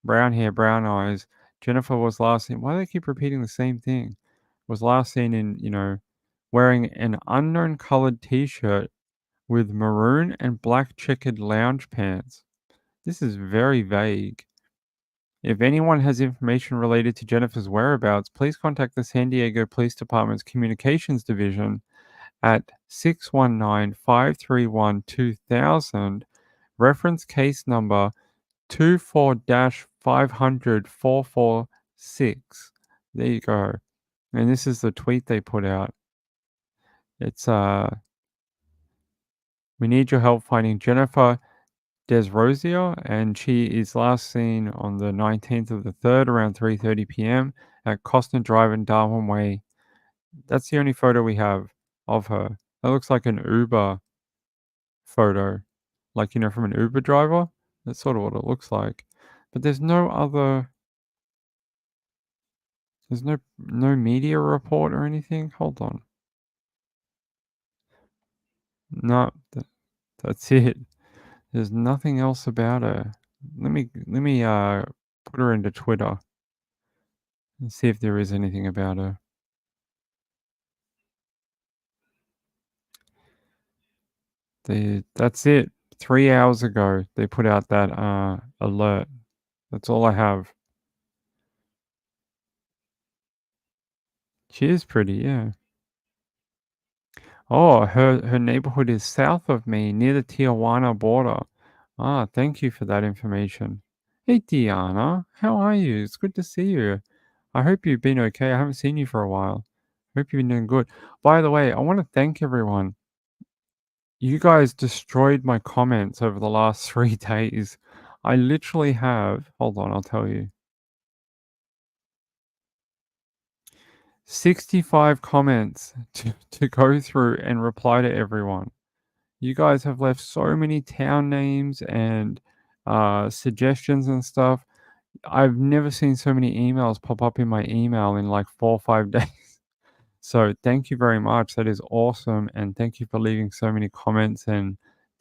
brown hair, brown eyes. Jennifer was last seen. Why do they keep repeating the same thing? Was last seen in, wearing an unknown colored t-shirt with maroon and black checkered lounge pants. This is very vague. If anyone has information related to Jennifer's whereabouts, please contact the San Diego Police Department's Communications Division at 619-531-2000, reference case number 24-500-446. There you go. And this is the tweet they put out. It's we need your help finding Jennifer DeRosia, and she is last seen on the 19th of the 3rd around 3:30 p.m. at Costner Drive and Darwin Way. That's the only photo we have of her. That looks like an Uber photo, like, from an Uber driver. That's sort of what it looks like. But there's no other, there's no media report or anything. Hold on. No, that's it. There's nothing else about her. Let me put her into Twitter and see if there is anything about her. That's it. 3 hours ago, they put out that alert. That's all I have. She is pretty, yeah. Oh, her neighborhood is south of me, near the Tijuana border. Ah, thank you for that information. Hey, Diana, how are you? It's good to see you. I hope you've been okay. I haven't seen you for a while. Hope you've been doing good. By the way, I want to thank everyone. You guys destroyed my comments over the last 3 days. I literally have, hold on, I'll tell you. 65 comments to go through and reply to everyone. You guys have left so many town names and suggestions and stuff. I've never seen so many emails pop up in my email in like 4 or 5 days. So thank you very much. That is awesome. And thank you for leaving so many comments and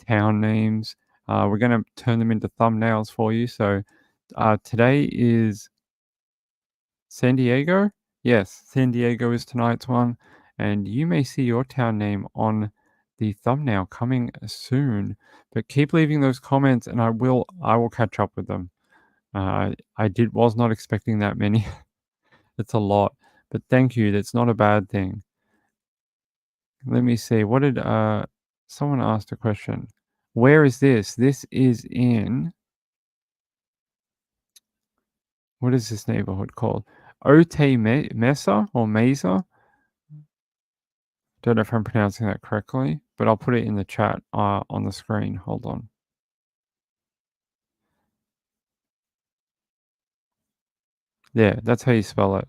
town names. We're going to turn them into thumbnails for you. So today is San Diego. Yes, San Diego is tonight's one. And you may see your town name on the thumbnail coming soon. But keep leaving those comments and I will catch up with them. I was not expecting that many. It's a lot. But thank you. That's not a bad thing. Let me see. What did someone asked a question? Where is this? This is in, what is this neighborhood called? Otay Mesa or Mesa? Don't know if I'm pronouncing that correctly, but I'll put it in the chat on the screen. Hold on. Yeah, that's how you spell it.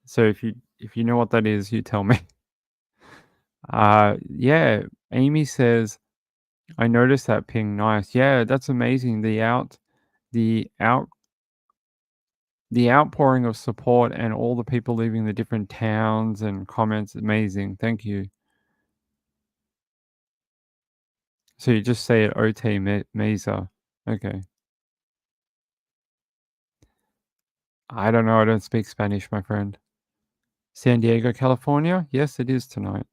So if you know what that is, you tell me. Yeah, Amy says, I noticed that ping. Nice. Yeah, that's amazing. The outpouring of support and all the people leaving the different towns and comments, amazing. Thank you. So you just say it Otay Mesa. Okay. I don't know. I don't speak Spanish, my friend. San Diego, California? Yes, it is tonight.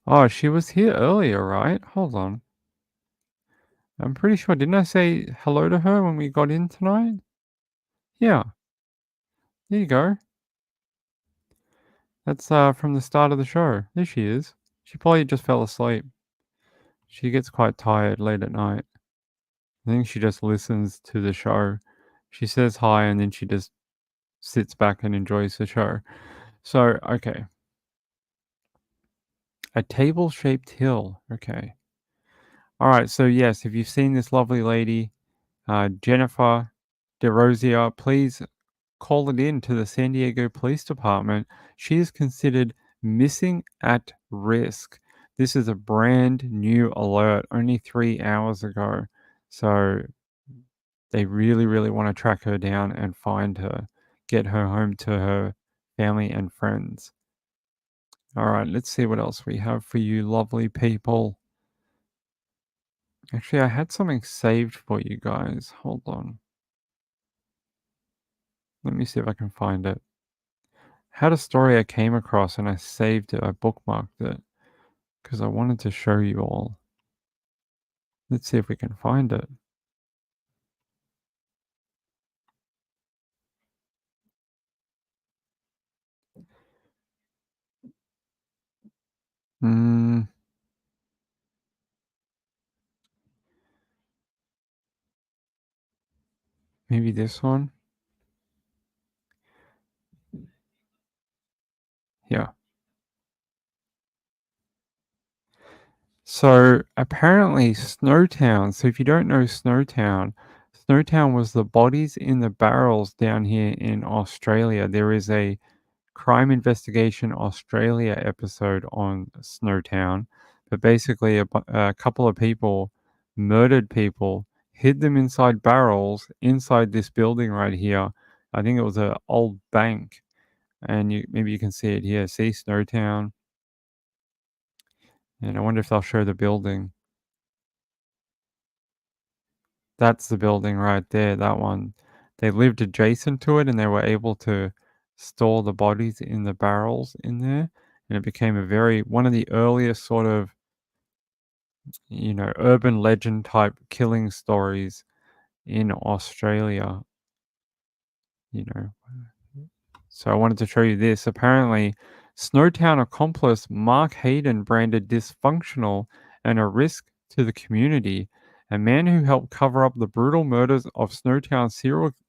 Oh, she was here earlier, right? Hold on. I'm pretty sure. Didn't I say hello to her when we got in tonight? Yeah. There you go. That's from the start of the show. There she is. She probably just fell asleep. She gets quite tired late at night. I think she just listens to the show. She says hi and then she just sits back and enjoys the show. So, okay. A table-shaped hill. Okay. All right. So, yes, if you've seen this lovely lady, Jennifer DeRosier, please call it in to the San Diego Police Department. She is considered missing at risk. This is a brand new alert only 3 hours ago. So they really, really want to track her down and find her, get her home to her family and friends. All right, let's see what else we have for you, lovely people. Actually, I had something saved for you guys. Hold on. Let me see if I can find it. Had a story I came across and I saved it. I bookmarked it because I wanted to show you all. Let's see if we can find it. Maybe this one. Yeah. So apparently Snowtown, so if you don't know Snowtown was the bodies in the barrels down here in Australia. There is a Crime Investigation Australia episode on Snowtown, but basically a couple of people murdered people, hid them inside barrels inside this building right here. I think it was an old bank, and maybe you can see it here. See Snowtown. And I wonder if they'll show the building. That's the building right there, that one. They lived adjacent to it and they were able to store the bodies in the barrels in there. And it became one of the earliest sort of, urban legend type killing stories in Australia. So I wanted to show you this. Apparently, Snowtown accomplice Mark Hayden branded dysfunctional and a risk to the community A man who helped cover up the brutal murders of Snowtown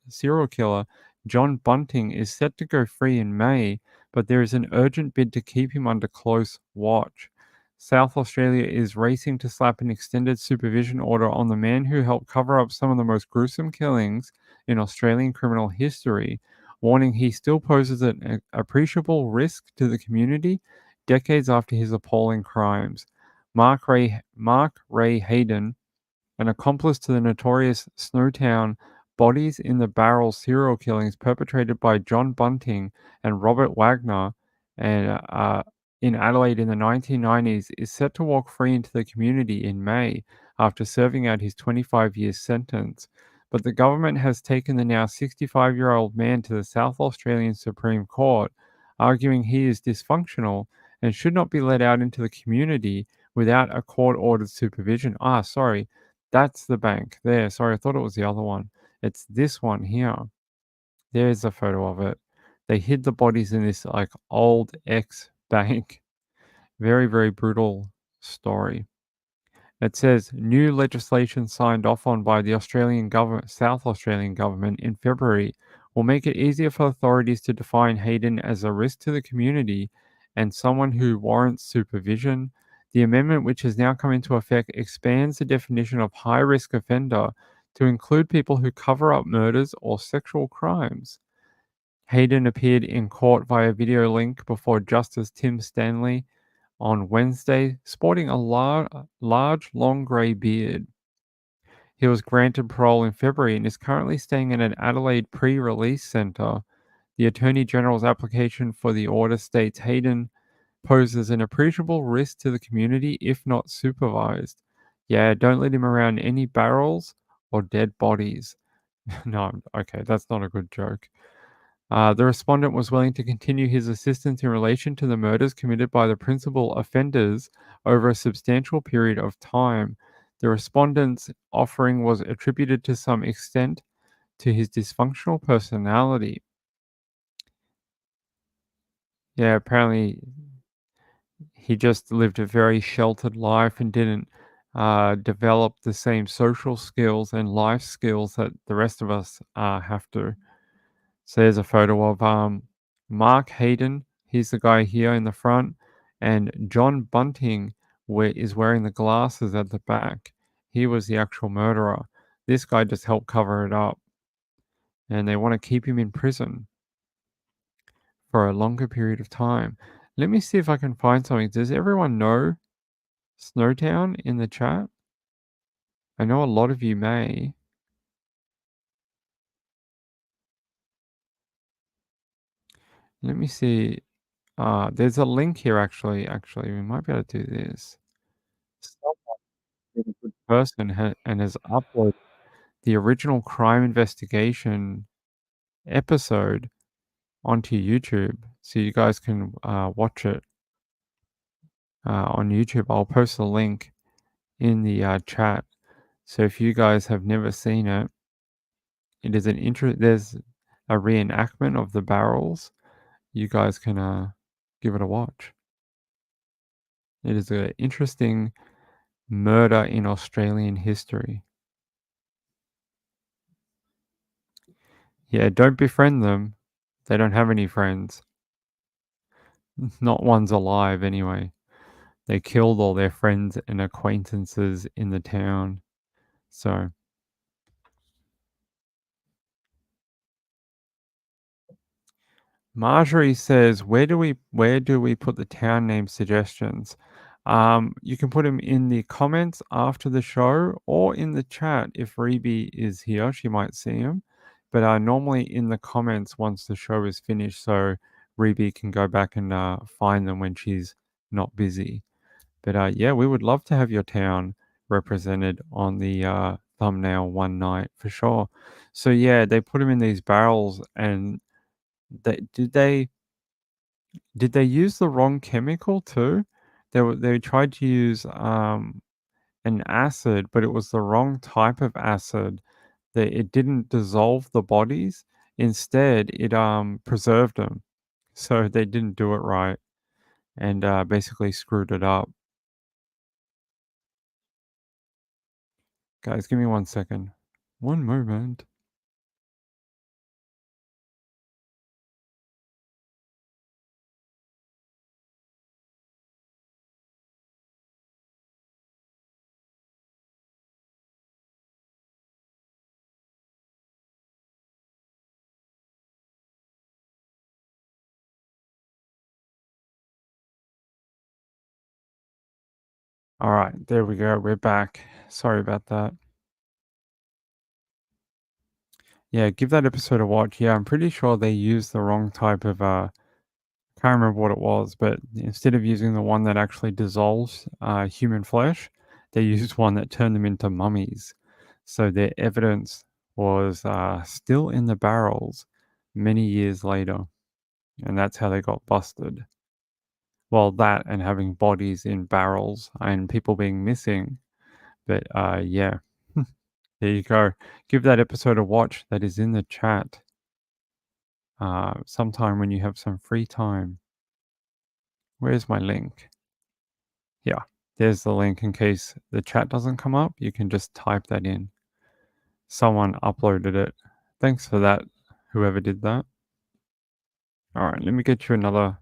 serial killer John Bunting is set to go free in May, but there is an urgent bid to keep him under close watch. South Australia is racing to slap an extended supervision order on the man who helped cover up some of the most gruesome killings in Australian criminal history, warning he still poses an appreciable risk to the community decades after his appalling crimes. Mark Ray Hayden, an accomplice to the notorious Snowtown bodies in the barrel serial killings perpetrated by John Bunting and Robert Wagner and in Adelaide in the 1990s, is set to walk free into the community in May after serving out his 25-year sentence. But the government has taken the now 65-year-old man to the South Australian Supreme Court, arguing he is dysfunctional and should not be let out into the community without a court-ordered supervision. Sorry, that's the bank there. Sorry, I thought it was the other one. It's this one here. There's a photo of it. They hid the bodies in this like old ex-bank. Very, very brutal story. It says new legislation signed off on by the Australian government, South Australian government in February will make it easier for authorities to define Hayden as a risk to the community and someone who warrants supervision. The amendment, which has now come into effect, expands the definition of high-risk offender to include people who cover up murders or sexual crimes. Hayden appeared in court via video link before Justice Tim Stanley on Wednesday, sporting a large, long grey beard. He was granted parole in February and is currently staying in an Adelaide pre-release centre. The Attorney General's application for the order states Hayden poses an appreciable risk to the community if not supervised. Yeah, don't let him around any barrels or dead bodies. No, okay, that's not a good joke. The respondent was willing to continue his assistance in relation to the murders committed by the principal offenders over a substantial period of time. The respondent's offering was attributed to some extent to his dysfunctional personality. Yeah, apparently he just lived a very sheltered life and didn't develop the same social skills and life skills that the rest of us have to. So there's a photo of Mark Hayden. He's the guy here in the front. And John Bunting is wearing the glasses at the back. He was the actual murderer. This guy just helped cover it up. And they want to keep him in prison for a longer period of time. Let me see if I can find something. Does everyone know Snowtown in the chat? I know a lot of you may. Let me see. There's a link here, actually. Actually, we might be able to do this. Someone is a good person and has uploaded the original crime investigation episode onto YouTube, so you guys can watch it on YouTube. I'll post the link in the chat. So if you guys have never seen it, it is there's a reenactment of the barrels. You guys can give it a watch. It is an interesting murder in Australian history. Yeah, don't befriend them. They don't have any friends. Not one's alive anyway. They killed all their friends and acquaintances in the town. So Marjorie says, where do we put the town name suggestions? You can put them in the comments after the show or in the chat. If Rebe is here, she might see them. But normally in the comments once the show is finished, so Rebe can go back and find them when she's not busy. But yeah, we would love to have your town represented on the thumbnail one night for sure. So yeah, they put them in these barrels, and did they use the wrong chemical too? They tried to use an acid, but it was the wrong type of acid. That it didn't dissolve the bodies. Instead, it preserved them. So they didn't do it right, and basically screwed it up. Guys, give me 1 second. One moment. All right, there we go. We're back. Sorry about that. Yeah, give that episode a watch. Yeah, I'm pretty sure they used the wrong type of can't remember what it was, but instead of using the one that actually dissolves human flesh, they used one that turned them into mummies. So their evidence was still in the barrels many years later, and that's how they got busted. Well, that and having bodies in barrels and people being missing. But yeah, there you go. Give that episode a watch. That is in the chat. Sometime when you have some free time. Where's my link? Yeah, there's the link in case the chat doesn't come up. You can just type that in. Someone uploaded it. Thanks for that, whoever did that. All right, let me get you another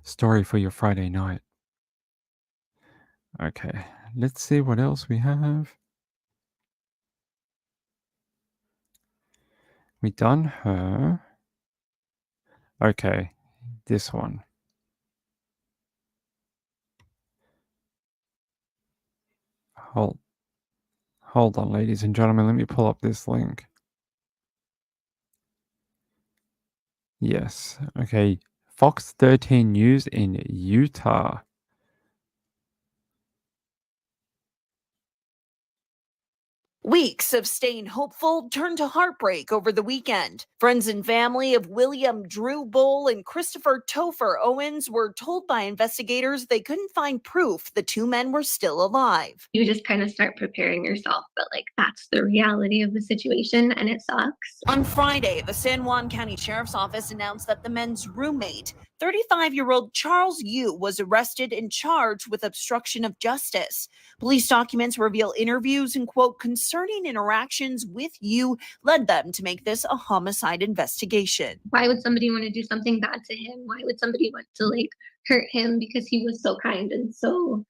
story for your Friday night. Okay, let's see what else we have. We done her. Okay, this one. Hold on, ladies and gentlemen. Let me pull up this link. Yes. Okay. Fox 13 News in Utah. Weeks of staying hopeful turned to heartbreak over the weekend. Friends and family of William Drew Bull and Christopher Topher Owens were told by investigators they couldn't find proof the two men were still alive. You just kind of start preparing yourself, but like that's the reality of the situation and it sucks. On Friday, the San Juan County Sheriff's Office announced that the men's roommate, 35-year-old Charles Yu, was arrested and charged with obstruction of justice. Police documents reveal interviews and, quote, concerning interactions with Yu led them to make this a homicide investigation. Why would somebody want to do something bad to him? Why would somebody want to like hurt him because he was so kind and so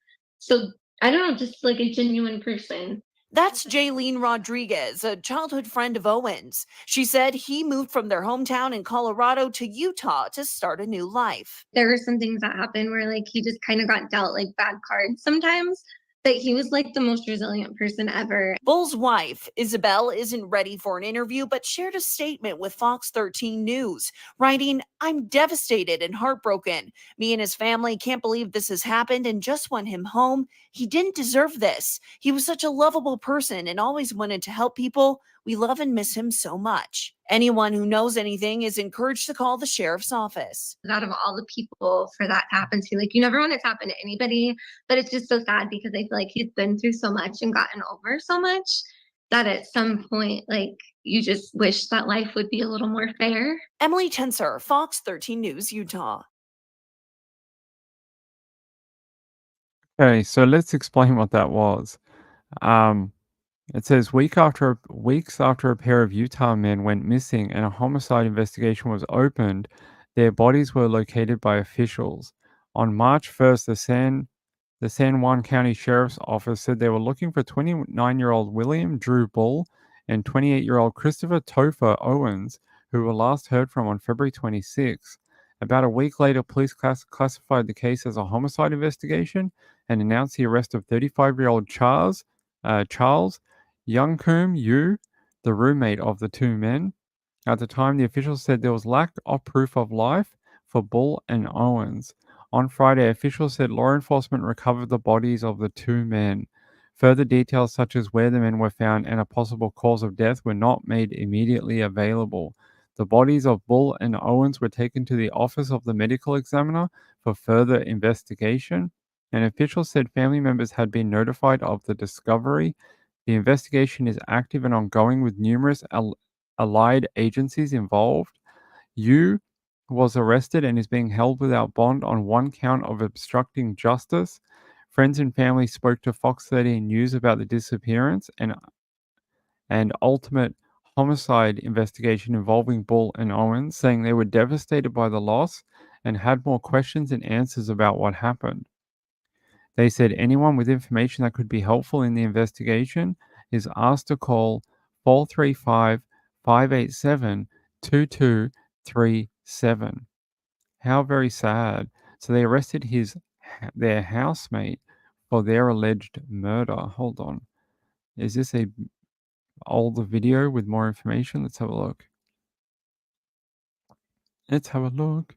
I don't know, just like a genuine person. That's Jaylene Rodriguez, a childhood friend of Owens. She said he moved from their hometown in Colorado to Utah to start a new life. There were some things that happened where like he just kind of got dealt like bad cards sometimes. But he was like the most resilient person ever. Bull's wife, Isabel, isn't ready for an interview, but shared a statement with Fox 13 News, writing, "I'm devastated and heartbroken. Me and his family can't believe this has happened and just want him home. He didn't deserve this. He was such a lovable person and always wanted to help people. We love and miss him so much." Anyone who knows anything is encouraged to call the sheriff's office. Out of all the people for that to happen to, like, you never want it to happen to anybody, but it's just so sad because I feel like he's been through so much and gotten over so much that at some point, like, you just wish that life would be a little more fair. Emily Tenser, Fox 13 News, Utah. Okay, so let's explain what that was. It says weeks after a pair of Utah men went missing and a homicide investigation was opened, their bodies were located by officials. On March 1st, the San Juan County Sheriff's Office said they were looking for 29-year-old William Drew Bull and 28-year-old Christopher Topher Owens, who were last heard from on February 26. About a week later, police classified the case as a homicide investigation and announced the arrest of 35-year-old Charles Youngkoom Yu, the roommate of the two men. At the time, the officials said there was lack of proof of life for Bull and Owens. On Friday, officials said law enforcement recovered the bodies of the two men. Further details such as where the men were found and a possible cause of death were not made immediately available. The bodies of Bull and Owens were taken to the office of the medical examiner for further investigation, and officials said family members had been notified of the discovery. The investigation is active and ongoing with numerous allied agencies involved. Yu was arrested and is being held without bond on one count of obstructing justice. Friends and family spoke to Fox 13 News about the disappearance and ultimate homicide investigation involving Bull and Owens, saying they were devastated by the loss and had more questions and answers about what happened. They said anyone with information that could be helpful in the investigation is asked to call 435-587-2237. How very sad. So they arrested their housemate for their alleged murder. Hold on. Is this a older video with more information? Let's have a look. Let's have a look.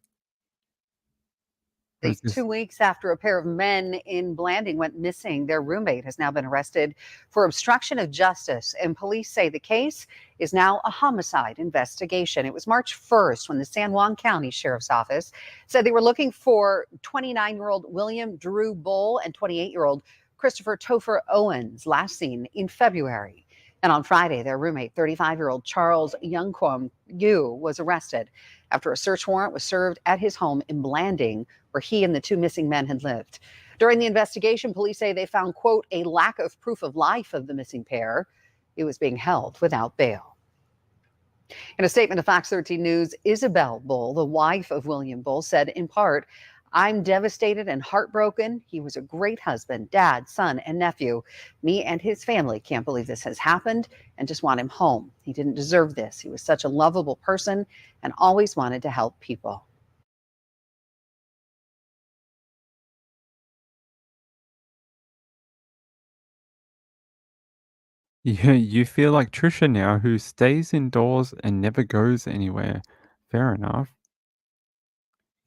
Or is this- 2 weeks after a pair of men in Blanding went missing, their roommate has now been arrested for obstruction of justice, and police say the case is now a homicide investigation. It was March 1st when the San Juan County Sheriff's Office said they were looking for 29-year-old William Drew Bull and 28-year-old Christopher Topher Owens, last seen in February. And on Friday, their roommate, 35-year-old Charles Youngquam Yu, was arrested after a search warrant was served at his home in Blanding, where he and the two missing men had lived. During the investigation, police say they found, quote, a lack of proof of life of the missing pair. He was being held without bail. In a statement to Fox 13 News, Isabel Bull, the wife of William Bull, said in part, I'm devastated and heartbroken. He was a great husband, dad, son, and nephew. Me and his family can't believe this has happened and just want him home. He didn't deserve this. He was such a lovable person and always wanted to help people. You feel like Trisha now, who stays indoors and never goes anywhere. Fair enough.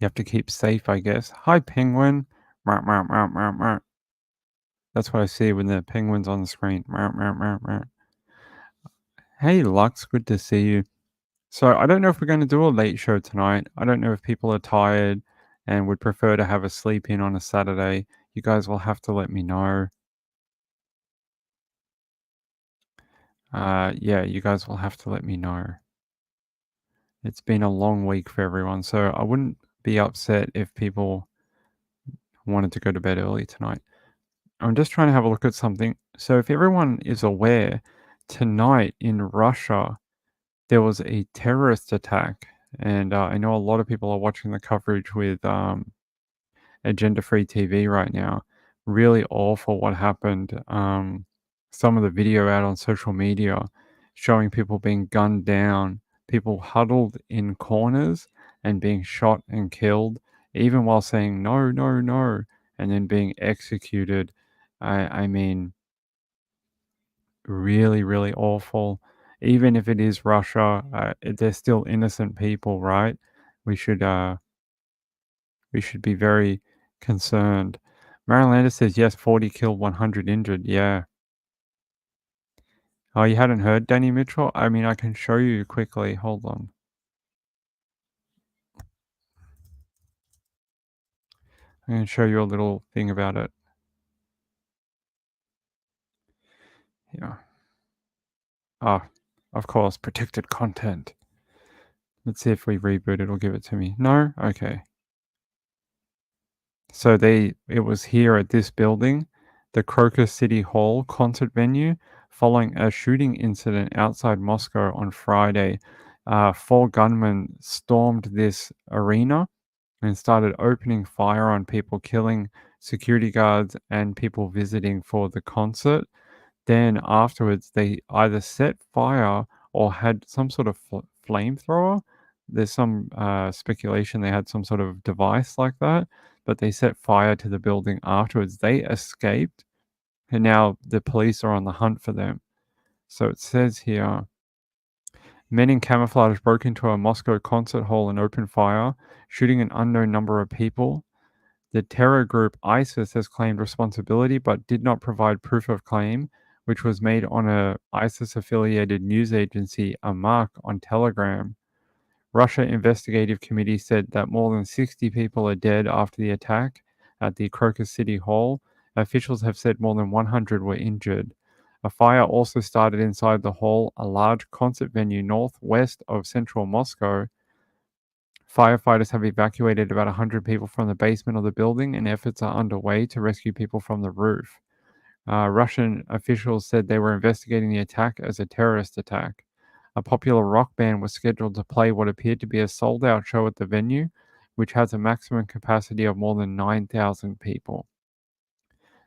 You have to keep safe, I guess. Hi, penguin. Meow, meow, meow, meow, meow. That's what I see when the penguin's on the screen. Meow, meow, meow, meow. Hey, Lux, good to see you. So I don't know if we're going to do a late show tonight. I don't know if people are tired and would prefer to have a sleep in on a Saturday. You guys will have to let me know. Yeah, you guys will have to let me know. It's been a long week for everyone, so I wouldn't be upset if people wanted to go to bed early tonight. I'm just trying to have a look at something. So if everyone is aware, tonight in Russia, there was a terrorist attack. And I know a lot of people are watching the coverage with agenda-free TV right now. Really awful what happened. Some of the video out on social media showing people being gunned down, people huddled in corners and being shot and killed, even while saying no, no, no, and then being executed. I mean, really, really awful. Even if it is Russia, they're still innocent people, right? We should be very concerned. Marilanda says yes, 40 killed, 100 injured. Yeah. Oh, you hadn't heard, Danny Mitchell? I mean, I can show you quickly. Hold on. I'm going to show you a little thing about it. Yeah. Ah, of course, protected content. Let's see if we reboot, it'll give it to me. No? Okay. So it was here at this building, the Crocus City Hall concert venue, following a shooting incident outside Moscow on Friday. 4 gunmen stormed this arena and started opening fire on people, killing security guards and people visiting for the concert. Then afterwards, they either set fire or had some sort of flamethrower. There's some speculation they had some sort of device like that, but they set fire to the building afterwards. They escaped, and now the police are on the hunt for them. So it says here, men in camouflage broke into a Moscow concert hall and opened fire, shooting an unknown number of people. The terror group ISIS has claimed responsibility but did not provide proof of claim, which was made on a ISIS-affiliated news agency, Amaq, on Telegram. Russia Investigative Committee said that more than 60 people are dead after the attack at the Crocus City Hall. Officials have said more than 100 were injured. A fire also started inside the hall, a large concert venue northwest of central Moscow. Firefighters have evacuated about 100 people from the basement of the building, and efforts are underway to rescue people from the roof. Russian officials said they were investigating the attack as a terrorist attack. A popular rock band was scheduled to play what appeared to be a sold-out show at the venue, which has a maximum capacity of more than 9,000 people.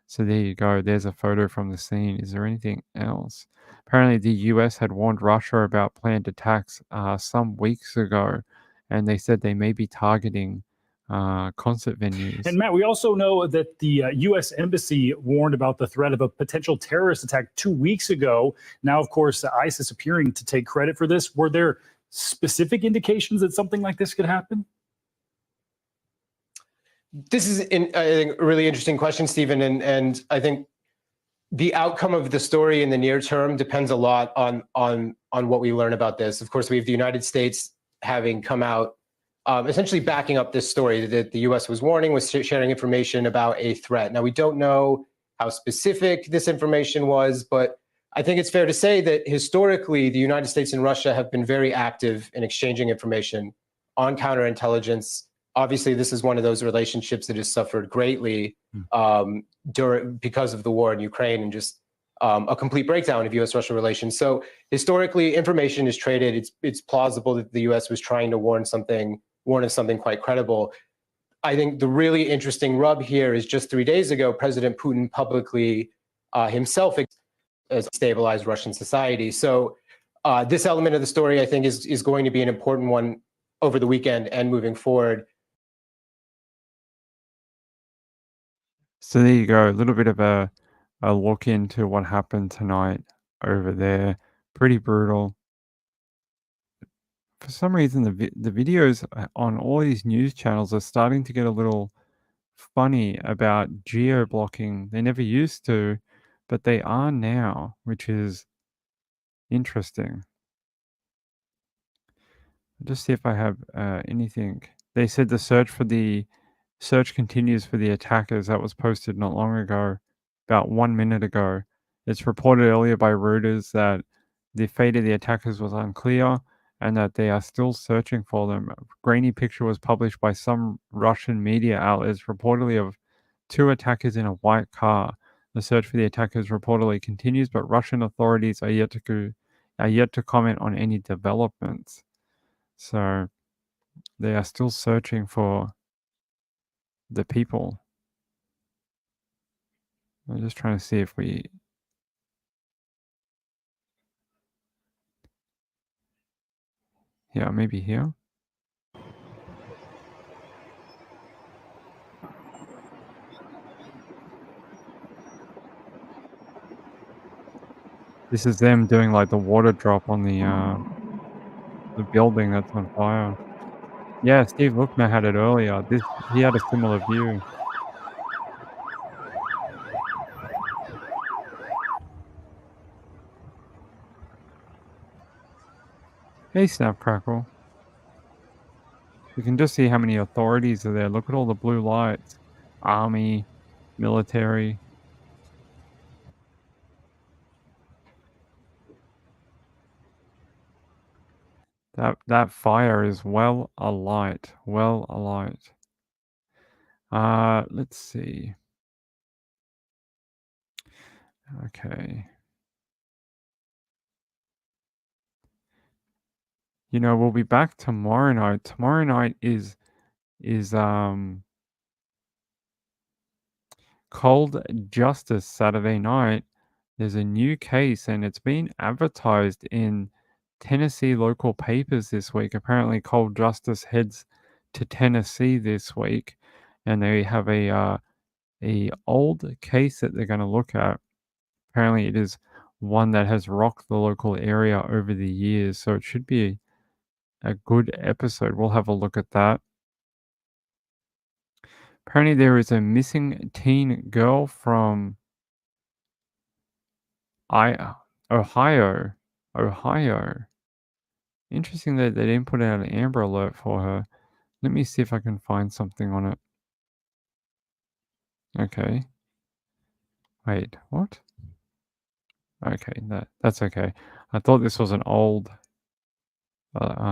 So there you go. There's a photo from the scene. Is there anything else? Apparently, the US had warned Russia about planned attacks some weeks ago, and they said they may be targeting concert venues. And Matt, we also know that the U.S. Embassy warned about the threat of a potential terrorist attack 2 weeks ago. Now, of course, ISIS appearing to take credit for this. Were there specific indications that something like this could happen? This is, I think, a really interesting question, Stephen, and I think the outcome of the story in the near term depends a lot on what we learn about this. Of course, we have the United States having come out, essentially backing up this story that the U.S. was warning, was sharing information about a threat. Now, we don't know how specific this information was, but I think it's fair to say that historically, the United States and Russia have been very active in exchanging information on counterintelligence. Obviously, this is one of those relationships that has suffered greatly because of the war in Ukraine and just a complete breakdown of U.S.-Russia relations. So historically, information is traded. It's plausible that the U.S. was trying to warn of something quite credible. I think the really interesting rub here is just 3 days ago, President Putin publicly himself has stabilized Russian society. So this element of the story, I think, is going to be an important one over the weekend and moving forward. So there you go, a little bit of a look into what happened tonight over there. Pretty brutal. For some reason, the videos on all these news channels are starting to get a little funny about geo-blocking. They never used to, but they are now, which is interesting. I'll just see if I have anything. They said the search continues for the attackers. That was posted not long ago, about 1 minute ago. It's reported earlier by Reuters that the fate of the attackers was unclear and that they are still searching for them. A grainy picture was published by some Russian media outlets reportedly of 2 attackers in a white car. The search for the attackers reportedly continues, but Russian authorities are yet to comment on any developments. So they are still searching for the people. I'm just trying to see if we... Yeah, maybe here. This is them doing like the water drop on the building that's on fire. Yeah, Steve Lookner had it earlier. He had a similar view. Hey, Snapcrackle. You can just see how many authorities are there. Look at all the blue lights. Army, military. That fire is well alight. Well alight. Let's see. Okay. You know, we'll be back tomorrow night. Tomorrow night is Cold Justice Saturday night. There's a new case and it's been advertised in Tennessee local papers this week. Apparently Cold Justice heads to Tennessee this week and they have a old case that they're going to look at. Apparently it is one that has rocked the local area over the years, so it should be a good episode. We'll have a look at that. Apparently there is a missing teen girl from Ohio. Interesting that they didn't put out an Amber Alert for her. Let me see if I can find something on it. Okay. Wait, what? Okay, that's okay. I thought this was an old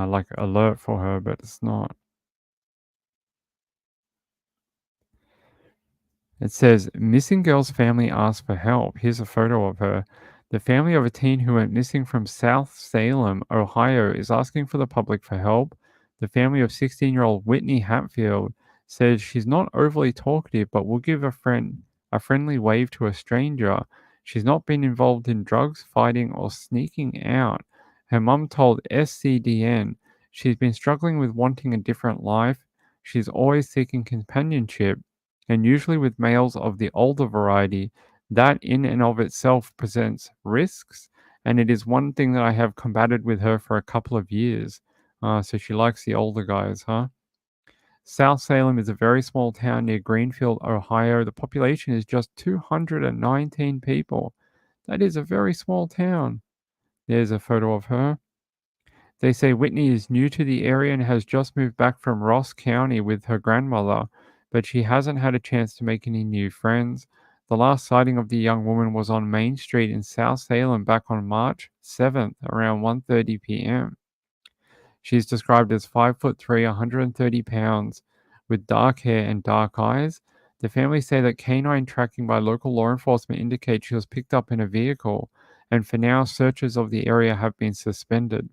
like alert for her, but it's not. It says, missing girl's family asked for help. Here's a photo of her. The family of a teen who went missing from South Salem, Ohio, is asking for the public for help. The family of 16-year-old Whitney Hatfield says she's not overly talkative, but will give a friendly wave to a stranger. She's not been involved in drugs, fighting, or sneaking out. Her mum told SCDN she's been struggling with wanting a different life. She's always seeking companionship, and usually with males of the older variety. That in and of itself presents risks, and it is one thing that I have combated with her for a couple of years. So she likes the older guys, huh? South Salem is a very small town near Greenfield, Ohio. The population is just 219 people. That is a very small town. There's a photo of her. They say Whitney is new to the area and has just moved back from Ross County with her grandmother, but she hasn't had a chance to make any new friends. The last sighting of the young woman was on Main Street in South Salem back on March 7th around 1:30 p.m. She's described as 5'3", 130 pounds, with dark hair and dark eyes. The family say that canine tracking by local law enforcement indicates she was picked up in a vehicle, and for now, searches of the area have been suspended.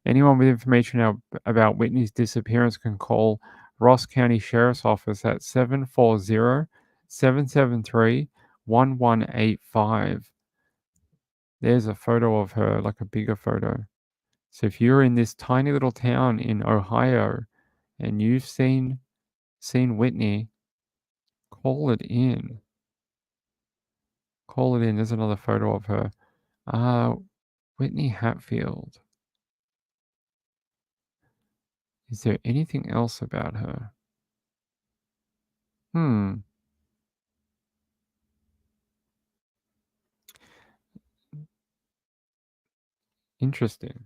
Anyone with information about Whitney's disappearance can call Ross County Sheriff's Office at 740-773-1185. There's a photo of her, like a bigger photo. So if you're in this tiny little town in Ohio and you've seen Whitney, call it in. Call it in. There's another photo of her. Whitney Hatfield. Is there anything else about her? Interesting.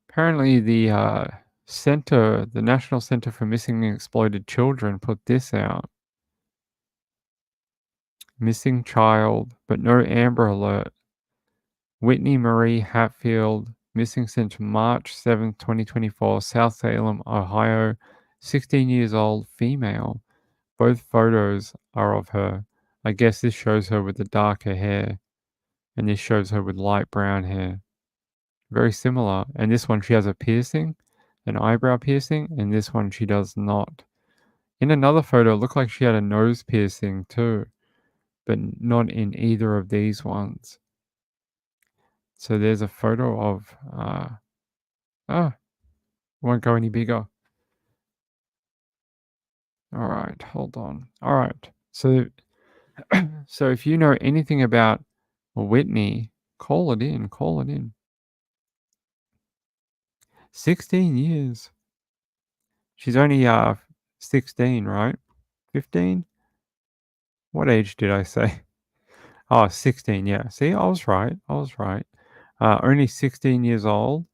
Apparently the National Center for Missing and Exploited Children put this out. Missing child, but no Amber Alert. Whitney Marie Hatfield, missing since March 7th, 2024, South Salem, Ohio, 16 years old, female. Both photos are of her. I guess this shows her with the darker hair, and this shows her with light brown hair. Very similar. And this one, she has a piercing, an eyebrow piercing, and this one she does not. In another photo, it looked like she had a nose piercing too, but not in either of these ones. So there's a photo of, won't go any bigger. All right, hold on. All right. So, so if you know anything about Whitney, call it in. 16 years. She's only 16, right? 15? What age did I say? Oh, 16, yeah. See, I was right. Only 16 years old,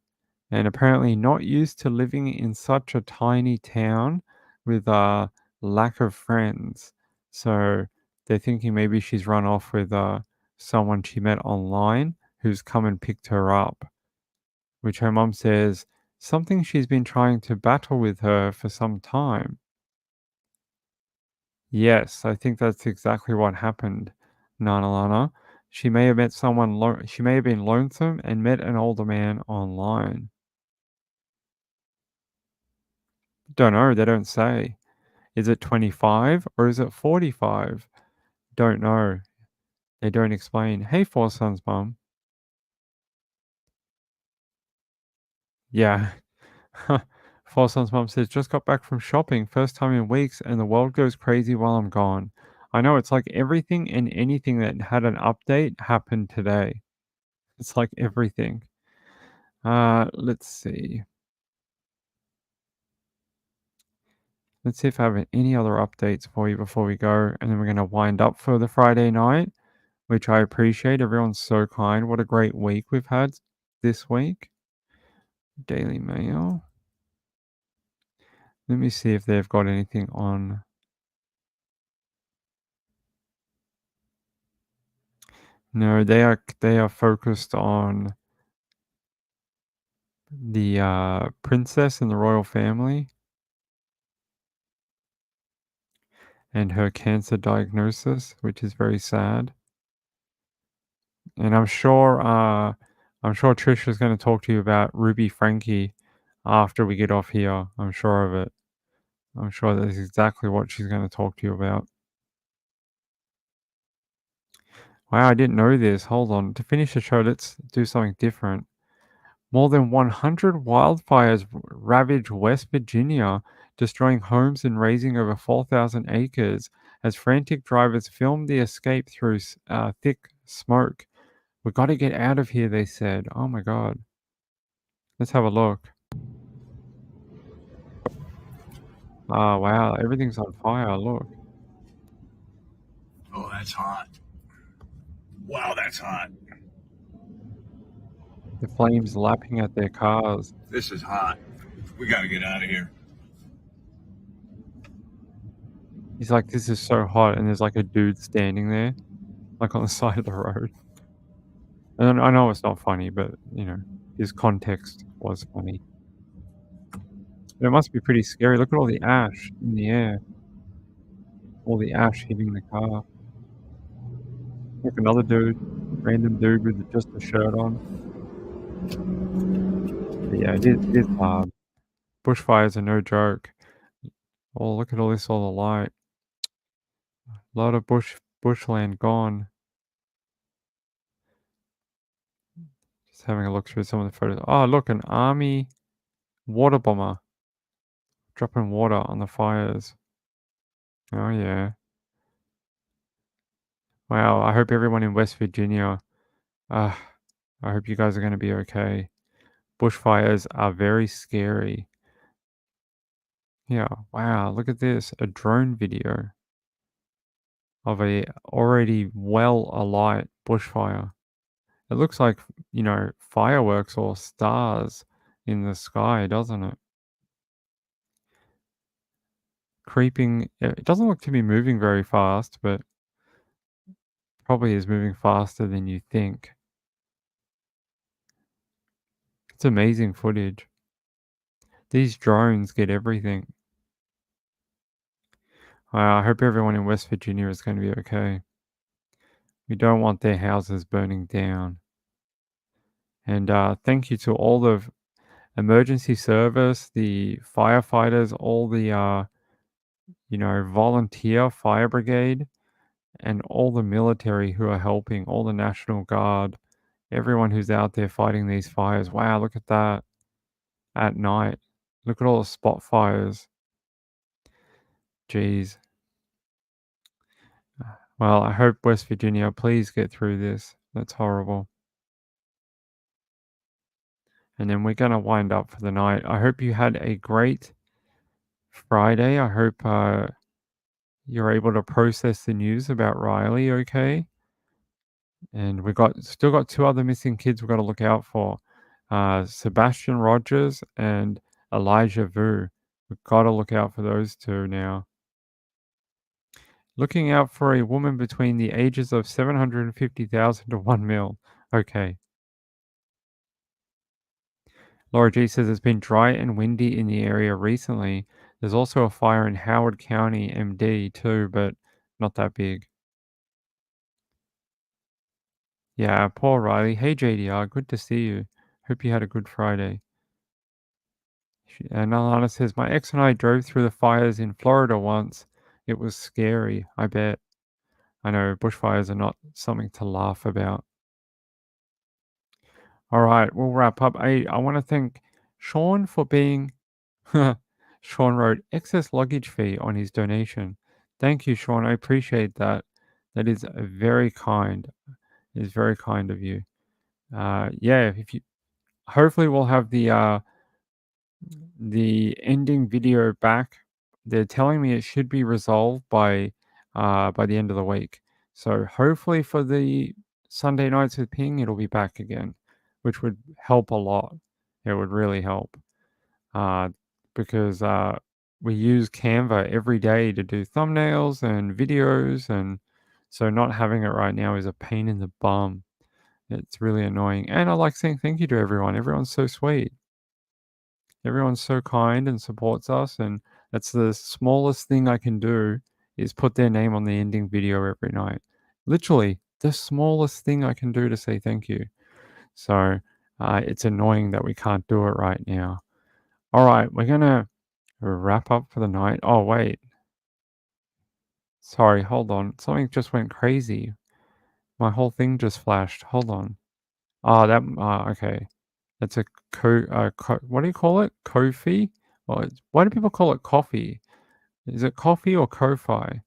and apparently not used to living in such a tiny town with a lack of friends. So they're thinking maybe she's run off with someone she met online who's come and picked her up, which her mom says something she's been trying to battle with her for some time. Yes, I think that's exactly what happened, Nanalana. She may have met someone, she may have been lonesome and met an older man online. Don't know, they don't say. Is it 25 or is it 45? Don't know. They don't explain. Hey, Four Sons Mom. Yeah. Four Sons Mom says, just got back from shopping, first time in weeks, and the world goes crazy while I'm gone. I know, it's like everything and anything that had an update happened today. It's like everything. Let's see. Let's see if I have any other updates for you before we go, and then we're going to wind up for the Friday night, which I appreciate. Everyone's so kind. What a great week we've had this week. Daily Mail. Let me see if they've got anything on. No, they are focused on the princess and the royal family. and her cancer diagnosis, which is very sad. And I'm sure Trisha's going to talk to you about Ruby Frankie after we get off here. I'm sure of it. I'm sure that's exactly what she's going to talk to you about. Wow, I didn't know this. Hold on. To finish the show, let's do something different. More than 100 wildfires ravage West Virginia, destroying homes and razing over 4,000 acres as frantic drivers film the escape through thick smoke. We got to get out of here, they said. Oh my God. Let's have a look. Oh, wow. Everything's on fire. Look. Oh, that's hot. Wow, that's hot. The flames lapping at their cars. This is hot. We got to get out of here. He's like, this is so hot. And there's like a dude standing there, like on the side of the road. And I know it's not funny, but, you know, his context was funny. But it must be pretty scary. Look at all the ash in the air. All the ash hitting the car. Look, another dude. Random dude with just a shirt on. But yeah, it is hard. Bushfires are no joke. Oh, look at all this, all the light. A lot of bushland gone. Just having a look through some of the photos. Oh, look, an army water bomber. Dropping water on the fires. Oh, yeah. Wow, I hope everyone in West Virginia, I hope you guys are going to be okay. Bushfires are very scary. Yeah, wow, look at this. A drone video of a already well alight bushfire. It looks like, you know, fireworks or stars in the sky, doesn't it? Creeping. It doesn't look to be moving very fast, but probably is moving faster than you think. It's amazing footage. These drones get everything. I hope everyone in West Virginia is going to be okay. We don't want their houses burning down. And thank you to all the emergency service, the firefighters, all the, you know, volunteer fire brigade, and all the military who are helping, all the National Guard, everyone who's out there fighting these fires. Wow, look at that. At night. Look at all the spot fires. Jeez. Well, I hope West Virginia, please get through this. That's horrible. And then we're going to wind up for the night. I hope you had a great Friday. I hope you're able to process the news about Riley okay. And we still got 2 other missing kids we've got to look out for. Sebastian Rogers and Elijah Vu. We've got to look out for those 2 now. Looking out for a woman between the ages of 750,000 to 1 mil. Okay. Laura G says it's been dry and windy in the area recently. There's also a fire in Howard County, MD, too, but not that big. Yeah, Paul Riley. Hey, JDR. Good to see you. Hope you had a good Friday. Nalana says, my ex and I drove through the fires in Florida once. It was scary, I bet. I know bushfires are not something to laugh about. All right, we'll wrap up. I want to thank Sean for being... Sean wrote, excess luggage fee on his donation. Thank you, Sean. I appreciate that. That is very kind. It is very kind of you. Yeah, if you... Hopefully we'll have the ending video back. They're telling me it should be resolved by the end of the week. So hopefully for the Sunday Nights with Ping, it'll be back again, which would help a lot. It would really help because we use Canva every day to do thumbnails and videos, and so not having it right now is a pain in the bum. It's really annoying. And I like saying thank you to everyone. Everyone's so sweet. Everyone's so kind and supports us, and that's the smallest thing I can do is put their name on the ending video every night. Literally, the smallest thing I can do to say thank you. So it's annoying that we can't do it right now. All right, we're going to wrap up for the night. Oh, wait. Sorry, hold on. Something just went crazy. My whole thing just flashed. Hold on. Okay. That's a what do you call it? Ko-fi? Well, why do people call it coffee? Is it coffee or Ko-fi?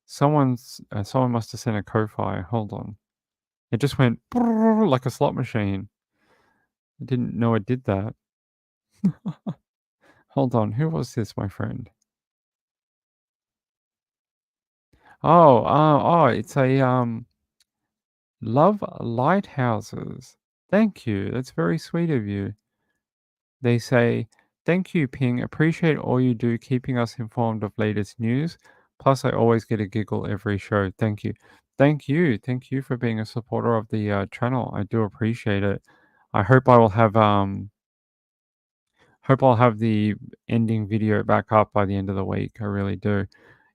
Someone must have sent a Ko-fi. Hold on. It just went like a slot machine. I didn't know it did that. Hold on. Who was this, my friend? Oh, it's a Love Lighthouses. Thank you. That's very sweet of you. They say, thank you, Ping. Appreciate all you do keeping us informed of latest news. Plus, I always get a giggle every show. Thank you. Thank you. Thank you for being a supporter of the channel. I do appreciate it. I hope I'll have the ending video back up by the end of the week. I really do.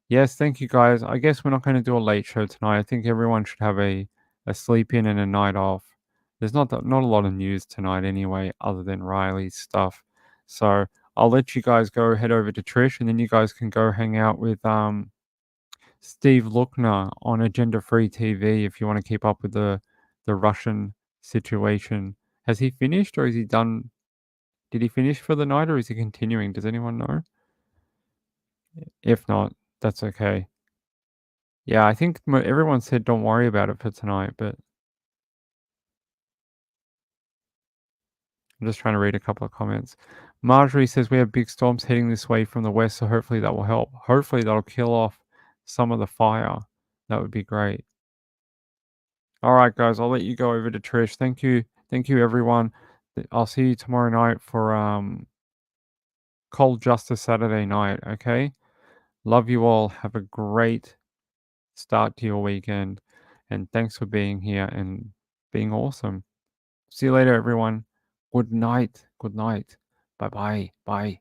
Yes, thank you guys. I guess we're not going to do a late show tonight. I think everyone should have a sleep in and a night off. There's not a lot of news tonight anyway, other than Riley's stuff. So I'll let you guys go head over to Trish, and then you guys can go hang out with Steve Lookner on Agenda Free TV if you want to keep up with the Russian situation. Has he finished, or is he done? Did he finish for the night, or is he continuing? Does anyone know? If not, that's okay. Yeah, I think everyone said don't worry about it for tonight, but I'm just trying to read a couple of comments. Marjorie says we have big storms heading this way from the west, so hopefully that will help. Hopefully that'll kill off some of the fire. That would be great. All right, guys, I'll let you go over to Trish. Thank you. Thank you, everyone. I'll see you tomorrow night for Cold Justice Saturday night, okay? Love you all. Have a great start to your weekend. And thanks for being here and being awesome. See you later, everyone. Good night. Good night. Bye-bye. Bye.